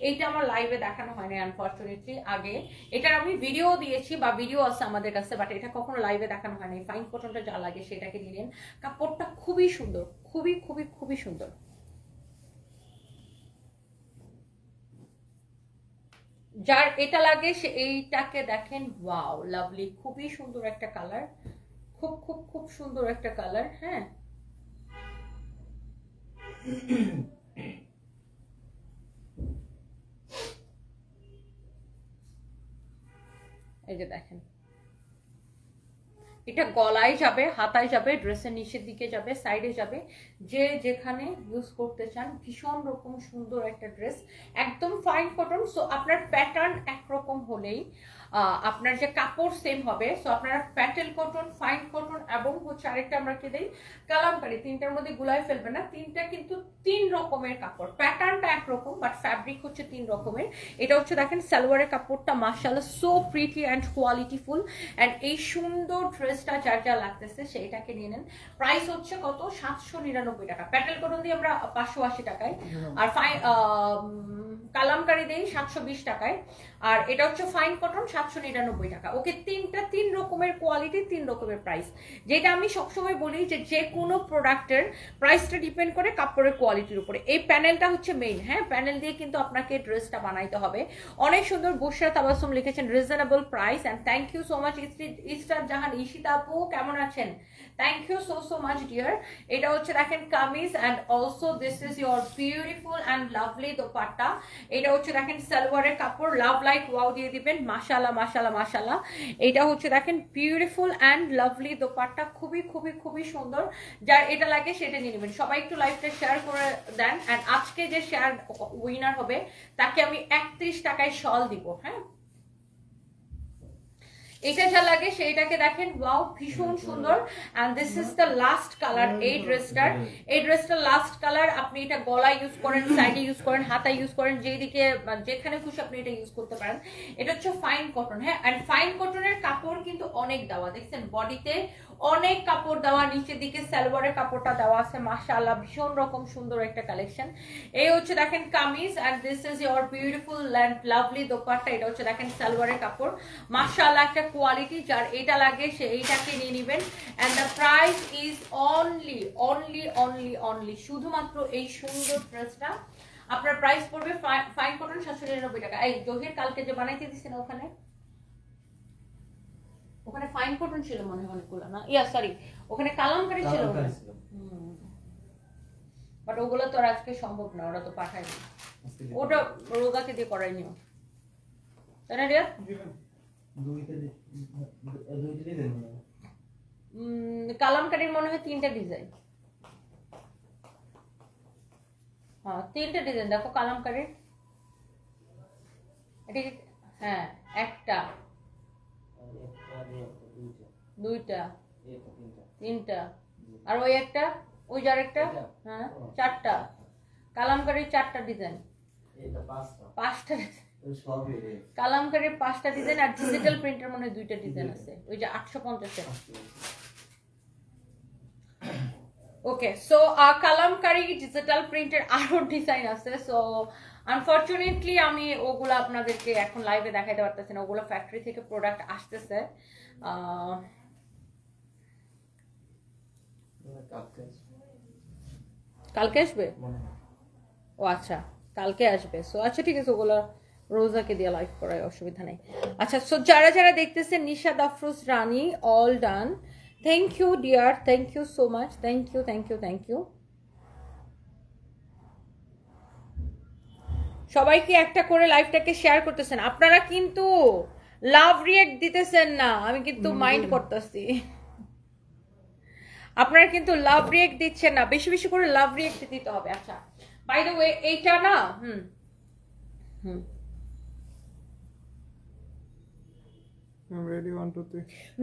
এইটা আমার লাইভে দেখানো হয়নি আনফরচুনেটলি, আগে এটার আমি ভিডিও দিয়েছি বা ভিডিও আছে আমাদের কাছে, বাট এটা কখনো লাইভে দেখানো হয়নি। ফাইন কটনটা যা লাগে সেটাকে নিলেন। কাপড়টা খুবই সুন্দর, খুবই খুবই খুবই সুন্দর। যার এটা লাগে সে এইটাকে দেখেন, ওয়াও লাভলি, খুবই সুন্দর একটা কালার, খুব খুব খুব সুন্দর একটা কালার। হ্যাঁ, এই যে দেখেন, এটা গলায় যাবে, হাতায় যাবে, ড্রেসের নিচের দিকে যাবে, সাইডে যাবে, যে যেখানে ইউজ করতে চান। ভীষণ রকম সুন্দর একটা ড্রেস, একদম ফাইন কটন। সো আপনার প্যাটার্ন একরকম হলেই আপনার যে কাপড় সেম হবে। সো আপনারা প্যাটেল কটন, ফাইন কটন এবং হচ্ছে আরেকটা আমরা কি দেই, কালামকারি, তিনটার মধ্যে গুলায় ফেলবে না। তিনটা কিন্তু 3 রকমের কাপড়, প্যাটার্নটা একরকম বাট ফ্যাব্রিক হচ্ছে 3 রকমের। এটা হচ্ছে দেখেন সালোয়ারের কাপড়টা, মাশাআল্লাহ so pretty and qualityful. And এই সুন্দর ড্রেসটা যার যা লাগতেছে সেইটাকে নিয়ে নেন। প্রাইস হচ্ছে কত, 799 টাকা। প্যাটেল কটন দিয়ে আমরা 580 টাকায়, আর কালামকারি দেই 720 টাকায়, আর এটা হচ্ছে ফাইন কটন 799 টাকা। ওকে, তিন রকমের কোয়ালিটি, 3 রকমের প্রাইস। যেটা আমি সবসময় বলি যে কোনো প্রোডাক্টের প্রাইসটা ডিপেন্ড করে কাপড়ের কোয়ালিটির উপরে। এই প্যানেলটা হচ্ছে মেইন, হ্যাঁ, প্যানেল দিয়ে কিন্তু আপনাকে ড্রেসটা বানাইতে হবে। অনেক সুন্দর বুশরা তাবাসসুম লিখেছেন reasonable price, and thank you so much ইস্টার জাহান ঈশিতা আপু, কেমন আছেন? Thank you so much dear. এটা হচ্ছে দেখেন kameez, and also this is your beautiful and lovely dupatta. এটা হচ্ছে দেখেন সালোয়ারের কাপড়, লাভ লাইক ওয়াও দিয়ে দিবেন, মাশাআল্লাহ মাশাআল্লাহ মাশাআল্লাহ। এটা হচ্ছে দেখেন বিউটিফুল অ্যান্ড লাভলি দোপাট্টা, খুবই খুবই খুবই সুন্দর। যার এটা লাগে সেটা নিয়ে নেবেন। সবাই একটু লাইভটা শেয়ার করে দেন, অ্যান্ড আজকে যে শেয়ার উইনার হবে তাকে আমি 31 টাকায় শল দিব, হ্যাঁ। এটা যা লাগে সেইটাকে দেখেন, ওয়াও ভীষণ সুন্দর। And this is the last colour এই ড্রেসটার লাস্ট কালার। আপনি এটা গলায় ইউজ করেন, সাইডে ইউজ করেন, হাতায় ইউজ করেন, যেদিকে যেখানে খুশি আপনি এটা ইউজ করতে পারেন। এটা হচ্ছে ফাইন কটন, হ্যাঁ, এন্ড ফাইন কটনের কাপড় কিন্তু অনেক দেওয়া, দেখছেন বডিতে অনেক কাপড় দেওয়া, নিচের দিকে সালোয়ারের কাপড়টা দেওয়া আছে, মাশাআল্লাহ ভীষণ রকম সুন্দর একটা কালেকশন। এই হচ্ছে দেখেন kameez, and this is your beautiful and lovely dupatta. এটা হচ্ছে দেখেন সালোয়ারের কাপড়, মাশাআল্লাহ একটা কোয়ালিটি। যার এটা লাগে সে এইটাকে নিয়ে নেবেন, and the price is only শুধুমাত্র এই সুন্দর ড্রেসটা আপনার প্রাইস পড়বে ফাইন কটন 799 টাকা। এই জহির কালকে যে বানাইতে দিছেন ওখানে ফাইন কটন ছিল মনে হয় অনেকগুলো, না সরি ওখানে কালামকারী ছিল, বাট ওগুলো তো আর আজকে সম্ভব না, ওরা তো পাঠায়নি, ওটা রোজাকে দিয়ে করাই নিও, তাই না রিয়া? কালামকারীর মনে হয় 3টা ডিজাইন, হ্যাঁ 3টা ডিজাইন দেখো কালামকারীর। এটা হ্যাঁ একটা, 2টা, 3টা, আর ওই একটা, ওই যার একটা, হ্যাঁ 4টা কালামকারীর, 4টা ডিজাইন, 5টা কালামকারীর, 5টা ডিজাইন, আর ডিজিটাল প্রিন্টের মনে হয় 2টা ডিজাইন আছে, ওই যে 850 ওকে। সো কালামকারী ডিজিটাল প্রিন্টের আরো ডিজাইন আছে। সো আনফরচুনেটলি আমি ওগুলো আপনাদেরকে এখন লাইভে দেখাইতে পারতেছি না, ওগুলো ফ্যাক্টরি থেকে প্রোডাক্ট আসতেছে। কালকে আসবে? ও আচ্ছা, কালকে আসবে। সো আচ্ছা ঠিক আছে, ওগুলো রোজাকে দিয়ে লাইভ করায় অসুবিধা নেই। আচ্ছা, সো যারা যারা দেখতেছেন, Nishad Afroz Rani, all done, thank you dear, thank you so much, thank you. সবাইকে একটা করে লাইভটাকে শেয়ার করতেছেন, আপনারা কিন্তু লাভ রিয়েক্ট দিতেছেন না, আমি কিন্তু মাইন্ড করতেছি। আপনারা কিন্তু লাভ রিয়েক্ট দিচ্ছেন না, বেশি বেশি করে লাভ রিয়েক্ট দিতে হবে। আচ্ছা, বাই দ্য ওয়ে এইটা না,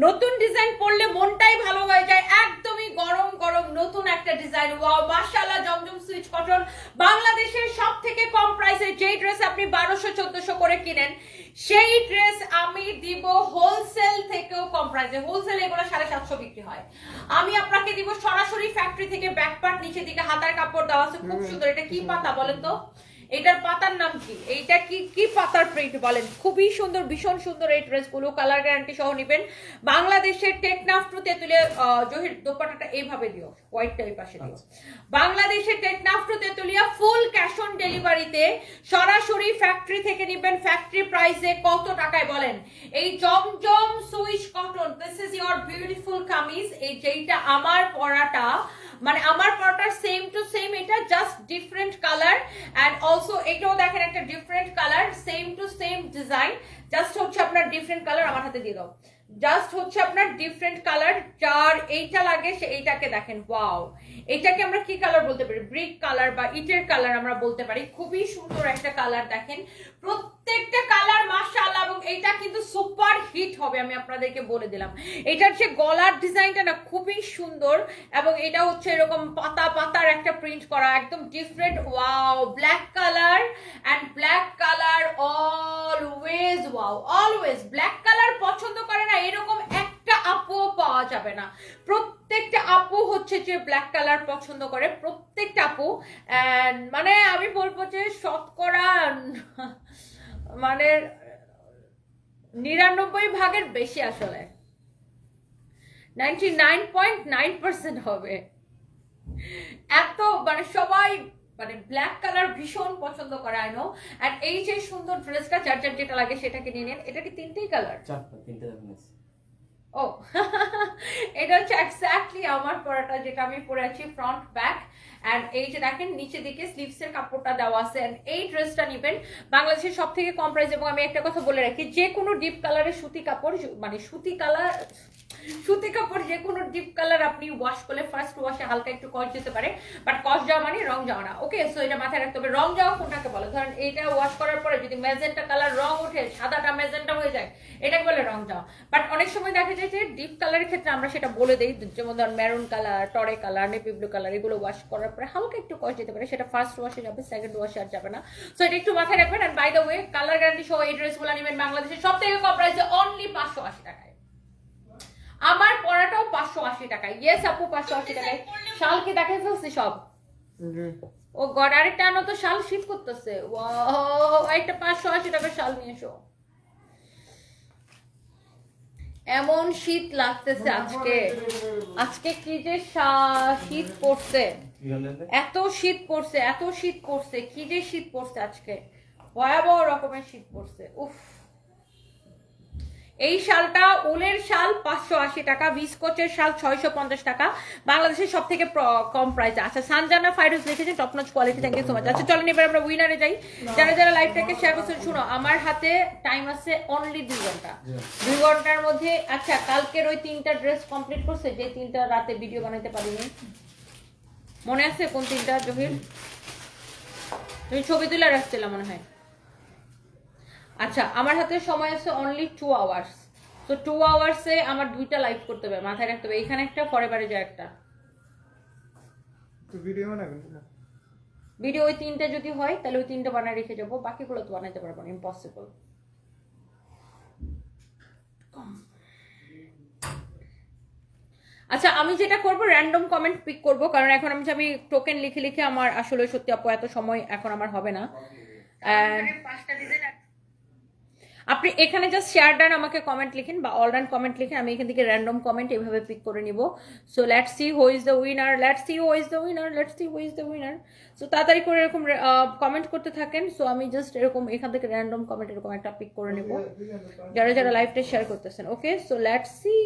নতুন ডিজাইন পড়লে মনটাই ভালো হয়ে যায়, একদমই গরম গরম নতুন একটা ডিজাইন। ওয়াও মাশাআল্লাহ, জমজম সুইচ কটন, বাংলাদেশের সবথেকে কম প্রাইসে যেই ড্রেস আপনি 1200-1400 করে কিনেন, সেই ড্রেস আমি দিব হোলসেল থেকেও কম প্রাইসে। হোলসেল এগুলো 750 বিক্রি হয়, আমি আপনাকে দিব সরাসরি ফ্যাক্টরি থেকে। ব্যাক পার্ট নিচে দিকে হাতার কাপড় দেওয়া আছে, খুব সুন্দর। এটা কি পাতা বলেন তো? এটার পাতার নাম কি? এইটা কি পাতার প্রিন্ট বলেন? খুবই সুন্দর, ভীষণ সুন্দর এই ড্রেসগুলো, কালার গ্যারান্টি সহ নেবেন। বাংলাদেশের টেকনাফ টু তেতুলিয়া, জহির দোপাট্টাটা এইভাবে দিও, হোয়াইটটা এই পাশে দিও। বাংলাদেশের Teknaf to Tetulia full cash on ডেলিভারিতে, সরাসরি ফ্যাক্টরি থেকে নেবেন। ফ্যাক্টরি প্রাইসে কত টাকায় বলেন? এই জমজম Swiss cotton, this is your beautiful kameez. এই যেইটা আমার পরাটা, মানে আমার পরাটার সেম টু সেম, এটা just different colour, and also এটাও দেখেন একটা different colour, same to same design, just হচ্ছে আপনার ডিফারেন্ট কালার। আমার হাতে দিয়ে দাও, জাস্ট হচ্ছে আপনার ডিফারেন্ট কালার। যার এইটা লাগে সে এইটাকে দেখেন, ওয়াও, এটাকে আমরা কি কালার বলতে পারি? ব্রিক কালার বা ইটের কালার আমরা বলতে পারি। খুবই সুন্দর একটা কালার, দেখেন প্রত্যেকটা কালার মাশাআল্লাহ, এবং এটা কিন্তু সুপার হিট হবে, আমি আপনাদেরকে বলে দিলাম। এটার যে গলার ডিজাইনটা না খুবই সুন্দর, এবং এটা হচ্ছে এরকম পাতা পাতার একটা প্রিন্ট করা, একদম different. Wow, black colour, and black colour always, wow always black colour পছন্দ করে না এরকম একটা আপু পাওয়া যাবে না। প্রত্যেকটা আপু হচ্ছে যে ব্ল্যাক কালার পছন্দ করে, প্রত্যেকটা আপু। মানে আমি বলবো যে শতকরা মানে 99 ভাগের বেশি আসলে 99.9% হবে। এত মানে সবাই মানে ব্ল্যাক কালার ভীষণ পছন্দ করে আই নো। আর এই যে সুন্দর ড্রেসটা যার যার যেটা লাগে সেটাকে নিয়ে নেন। এটা কি তিনটেই কালার? তিনটে দেখুন। ও এটা হচ্ছে এক্স্যাক্টলি আমার পরাটা যেটা আমি পরে আছি ফ্রন্ট ব্যাক। এন্ড এই যে দেখেন নিচে দিকে স্লিভস এর কাপড়টা দেওয়া আছে। এন্ড এই ড্রেসটা নেবেন বাংলাদেশের সব থেকে কম প্রাইস। এবং আমি একটা কথা বলে রাখি, যে কোনো ডিপ কালারের সুতি কাপড় মানে সুতি কাপড় যে কোনো ডিপ কালার আপনি ওয়াশ করলে ফার্স্ট ওয়াশে হালকা একটু কস যেতে পারে, বাট কস যাওয়া মানে রং যাওয়া না। ওকে, সো এটা মাথায় রাখতে হবে। রং যাওয়া কোনটাকে বলে? ধরেন এইটা ওয়াশ করার পরে যদি ম্যাজেন্টা কালার রং ওঠে, সাদাটা ম্যাজেন্টা হয়ে যায়, এটাকে বলে রং যাওয়া। বাট অনেক সময় দেখা যায় যে ডিপ কালারের ক্ষেত্রে আমরা সেটা বলে দিই, যেমন ধর মেরুন কালার, টরে কালার, নেভি ব্লু কালার, এগুলো ওয়াশ করার পরে হালকা একটু কস যেতে পারে, সেটা ফার্স্ট ওয়াশে যাবে, সেকেন্ড ওয়াশে আর যাবে না। সো এটা একটু মাথায় রাখবেন। And by the way, colour guarantee সহ এই ড্রেসগুলো নেবেন বাংলাদেশের সব থেকে কম প্রাইসে অনলি 580 টাকায়। আমার পরাটাও 580 টাকায়। ইয়েস আপু, 580 টাকায়। শাল কি দেখাই ফেলছি সব? ও গড, আরেকটা আনো তো, শাল শীত করতেছে। একটা 580 টাকার শাল নিয়ে এসো। এমন শীত লাগতেছে আজকে। আজকে কি যে শীত পড়ছে, এত শীত পড়ছে, এত শীত পড়ছে, কি যে শীত পড়ছে আজকে, ভয়াবহ রকমের শীত পড়ছে। উফ, এই শালটা উলের শাল 580 টাকা, ভিসকোচের শাল 650 টাকা, বাংলাদেশের সব থেকে কম প্রাইসে। আচ্ছা, সানজানা ফাইরুজ লিখেছেন top notch quality, thank you so much. আচ্ছা চলেন এবার আমরা উইনারে যাই। যারা যারা লাইভটাকে শেয়ার করছেন, শুনো আমার হাতে টাইম আছে অনলি 2 ঘন্টা। 2 ঘন্টার মধ্যে আচ্ছা কালকের ওই 3টা ড্রেস কমপ্লিট করছে, যে 3টা রাতে ভিডিও বানাইতে পারিনি, মনে আছে কোন 3টা? জহির, তুমি ছবি তুলে রাখছিলে মনে হয়। আচ্ছা, আমার হাতে সময় আছে অনলি 2 আওয়ার্স। তো 2 আওয়ার্সে আমার 2টা লাইভ করতে হবে, মাথায় রাখতে হবে। এখানে একটা, ফরেভারে যায় একটা। তো ভিডিও বানাবেন না? ভিডিও ওই 3টা যদি হয় তাহলে ওই 3টা বানায় রেখে যাবো, বাকিগুলো তো বানাইতে পারবো না, ইম্পসিবল। আচ্ছা, আমি যেটা করবো র্যান্ডম কমেন্ট পিক করবো, কারণ এখন আমি টোকেন লিখে লিখে আমার আসলে সত্যি আপু এত সময় এখন আমার হবে না। আপনি এখানে জাস্ট শেয়ার ডান আমাকে কমেন্ট লিখেন বা অল ডান কমেন্ট লিখেন, আমি এখান থেকে র্যান্ডম কমেন্ট এইভাবে পিক করে নিব। So let's see who is the winner, let's see who is the winner, let's see who is the winner. So তাড়াতাড়ি করে এরকম কমেন্ট করতে থাকেন। সো আমি জাস্ট এরকম এখান থেকে র্যান্ডম কমেন্ট এরকম একটা পিক করে নিব, যারা যারা লাইভটা শেয়ার করতেছেন। ওকে, সো লেটস সি।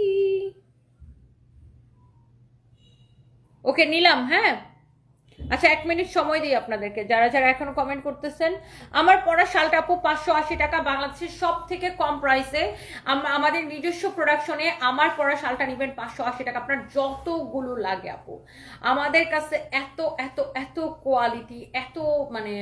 ওকে, নিলাম। হ্যাঁ, আচ্ছা 1 মিনিট সময় দিই আপনাদেরকে, যারা যারা এখনো কমেন্ট করতেছেন। আমার পরা শালটা আপু 580 টাকা, বাংলাদেশের সব থেকে কম প্রাইসে। আমাদের নিজস্ব প্রোডাকশনে আমার পরা শালটা নেবেন 580 টাকা। আপনার যতগুলো লাগে আপু, আমাদের কাছে এত এত এত কোয়ালিটি, এত মানে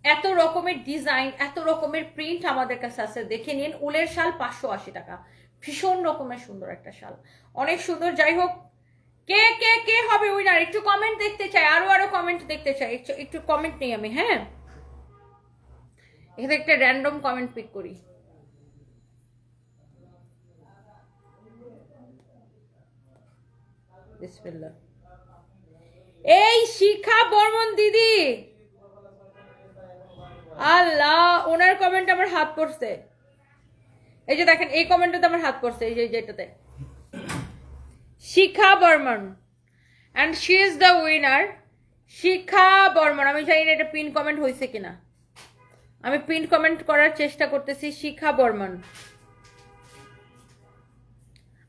এত রকমের ডিজাইন, এত রকমের প্রিন্ট আমাদের কাছে আছে, দেখে নিন। উলের শাল 580 টাকা, ভীষণ রকমের সুন্দর একটা শাল, অনেক সুন্দর। যাই হোক, কে কে কে হবে উইনার একটু কমেন্ট দেখতে চাই, আরো কমেন্ট দেখতে চাই। একটু কমেন্ট নেই আমি। হ্যাঁ, এখানে একটা র্যান্ডম কমেন্ট পিক করি। বিসমিল্লাহ। এই শিখা বর্মন দিদি, আল্লাহ, ওনার কমেন্ট আমার হাত পড়ছে। এই যে দেখেন, এই কমেন্টটাতে আমার হাত পড়ছে, এই যে যেটাতে শিখা Barman, and she is the winner, শিখা বর্মন। আমি জানি না এটা পিন কমেন্ট হয়েছে কিনা, আমি পিন কমেন্ট করার চেষ্টা করতেছি। শিখা বর্মন,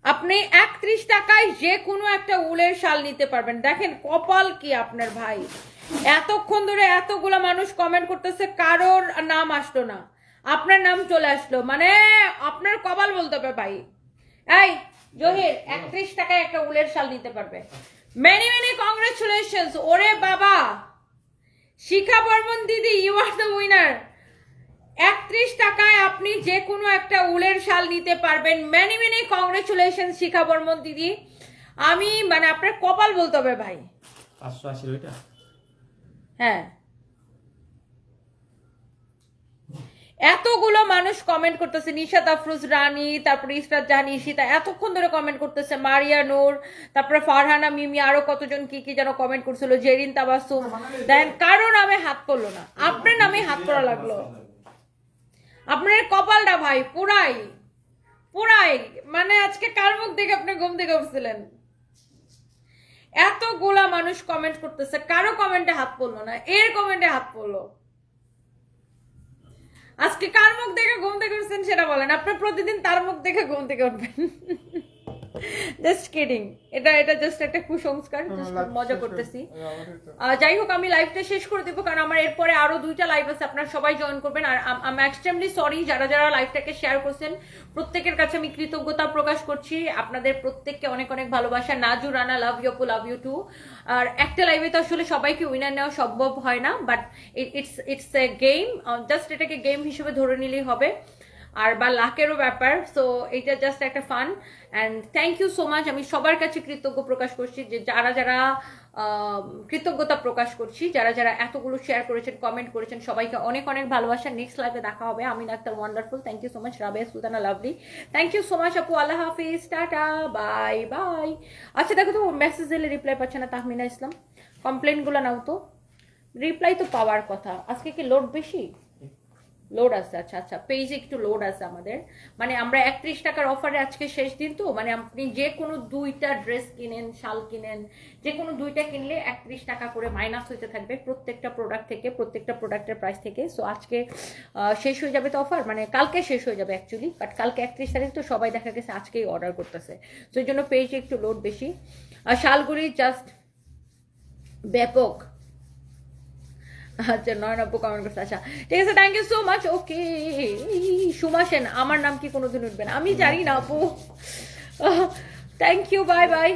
আপনি 31 টাকায় যে কোনো একটা উলের শাল নিতে পারবেন। দেখেন কপাল কি আপনার ভাই, এতক্ষণ ধরে এতগুলো মানুষ কমেন্ট করতেছে, কারোর নাম আসলো না, আপনার নাম চলে আসলো, মানে আপনার কপাল বলতে হবে ভাই। এই জহির, 31 টাকায় একটা উলের শাল নিতে পারবে। Many many congratulations. ওরে বাবা, শিখা বর্মন দিদি, ইউ আর দ্য উইনার। 31 টাকায় আপনি যে কোনো একটা উলের শাল নিতে পারবেন। মেনি মেনি কংগ্রেচুলেশন শিখা বর্মন দিদি। আমি মানে আপনার কপাল বলতে হবে ভাই। 580 ওইটা? হ্যাঁ, এতগুলো মানুষ কমেন্ট করতেছে, নিশাত আফরোজ রানী, তারপরে ইসরাত জাহান ঈশিতা এতক্ষণ ধরে কমেন্ট করতেছে, মারিয়া নূর, তারপরে ফারহানা মিমি, আরো কতজন কি কি যেন কমেন্ট করছিল, জেরিন তাবাসুম। দেন কারো নামে হাত পড়লো না, আপনার নামে হাত পড়া লাগলো। আপনার কপালটা ভাই পুরাই পুরাই, মানে আজকে কার মুখ দেখে আপনি ঘুম থেকে উঠছিলেন? এতগুলা মানুষ কমেন্ট করতেছে, কারো কমেন্টে হাত পড়লো না, এর কমেন্টে হাত পড়লো। আজকে কার মুখ দেখে ঘুম থেকে উঠছেন সেটা বলেন, আপনি প্রতিদিন তার মুখ দেখে ঘুম থেকে উঠবেন। জাস্ট কিডিং, এটা জাস্ট একটা কুসংস্কার, জাস্ট মজা করতেছি। যাই হোক, আমি লাইভটা শেষ করে দেবো, কারণ আমার এরপরে আরো 2টা লাইভ আছে, আপনারা সবাই জয়েন করবেন। আর আমি এক্সট্রিমলি সরি যারা যারা লাইভটাকে শেয়ার করছেন, প্রত্যেকের কাছে আমি কৃতজ্ঞতা প্রকাশ করছি। আপনাদের প্রত্যেককে অনেক অনেক ভালোবাসা। নাজু রানা, লাভ ইউ আপু, লাভ ইউ টু। আর একটা লাইভে তো আসলে সবাইকে উইনার নেওয়া সম্ভব হয় না, but it's a game, just এটাকে গেম হিসেবে ধরে নিলেই হবে, আর বা লাকেরও ব্যাপার। সো এটা জাস্ট একটা fun. And thank you so much. আমি সবার কাছে কৃতজ্ঞ প্রকাশ করছি, যে যারা যারা কৃতজ্ঞতা প্রকাশ করছি, যারা যারা এতগুলো শেয়ার করেছেন, কমেন্ট করেছেন, সবাইকে অনেক অনেক ভালোবাসা। নেক্সট লাইভে দেখা হবে। আমি doctor wonderful. Thank you so much. Rabeya Sultana lovely, thank you so much আপু। আল্লাহ হাফিজ, টাটা, বাই বাই। আচ্ছা দেখো তো, মেসেজ দিলে রিপ্লাই পাচ্ছে না তাহমিনা ইসলাম। কমপ্লেনগুলো নাও তো, রিপ্লাই তো পাওয়ার কথা। আজকে কি লোড বেশি? লোড আছে, আচ্ছা আচ্ছা, পেজে একটু লোড আছে আমাদের। মানে আমরা 31 টাকার অফারে আজকে শেষ দিন তো, মানে আপনি যে কোনো 2টা ড্রেস কিনেন, শাল কিনেন, যে কোনো 2টা কিনলে 31 টাকা করে মাইনাস হইতে থাকবে প্রত্যেকটা প্রোডাক্ট থেকে, প্রত্যেকটা প্রোডাক্টের প্রাইস থেকে। সো আজকে শেষ হয়ে যাবে তো অফার, মানে কালকে শেষ হয়ে যাবে অ্যাকচুয়ালি, বাট কালকে 31 তারিখ তো সবাই দেখা গেছে আজকেই অর্ডার করতেছে। তো এই জন্য পেজে একটু লোড বেশি। আর শালগুড়ি জাস্ট ব্যাপক। আচ্ছা, নয়নাব্বু কমেন্ট করছে। আচ্ছা ঠিক আছে, থ্যাংক ইউ সো মাচ। ওকে, সুমা সেন, আমার নাম কি কোনোদিন উঠবে না? আমি জানি না আপু। Thank you, bye by.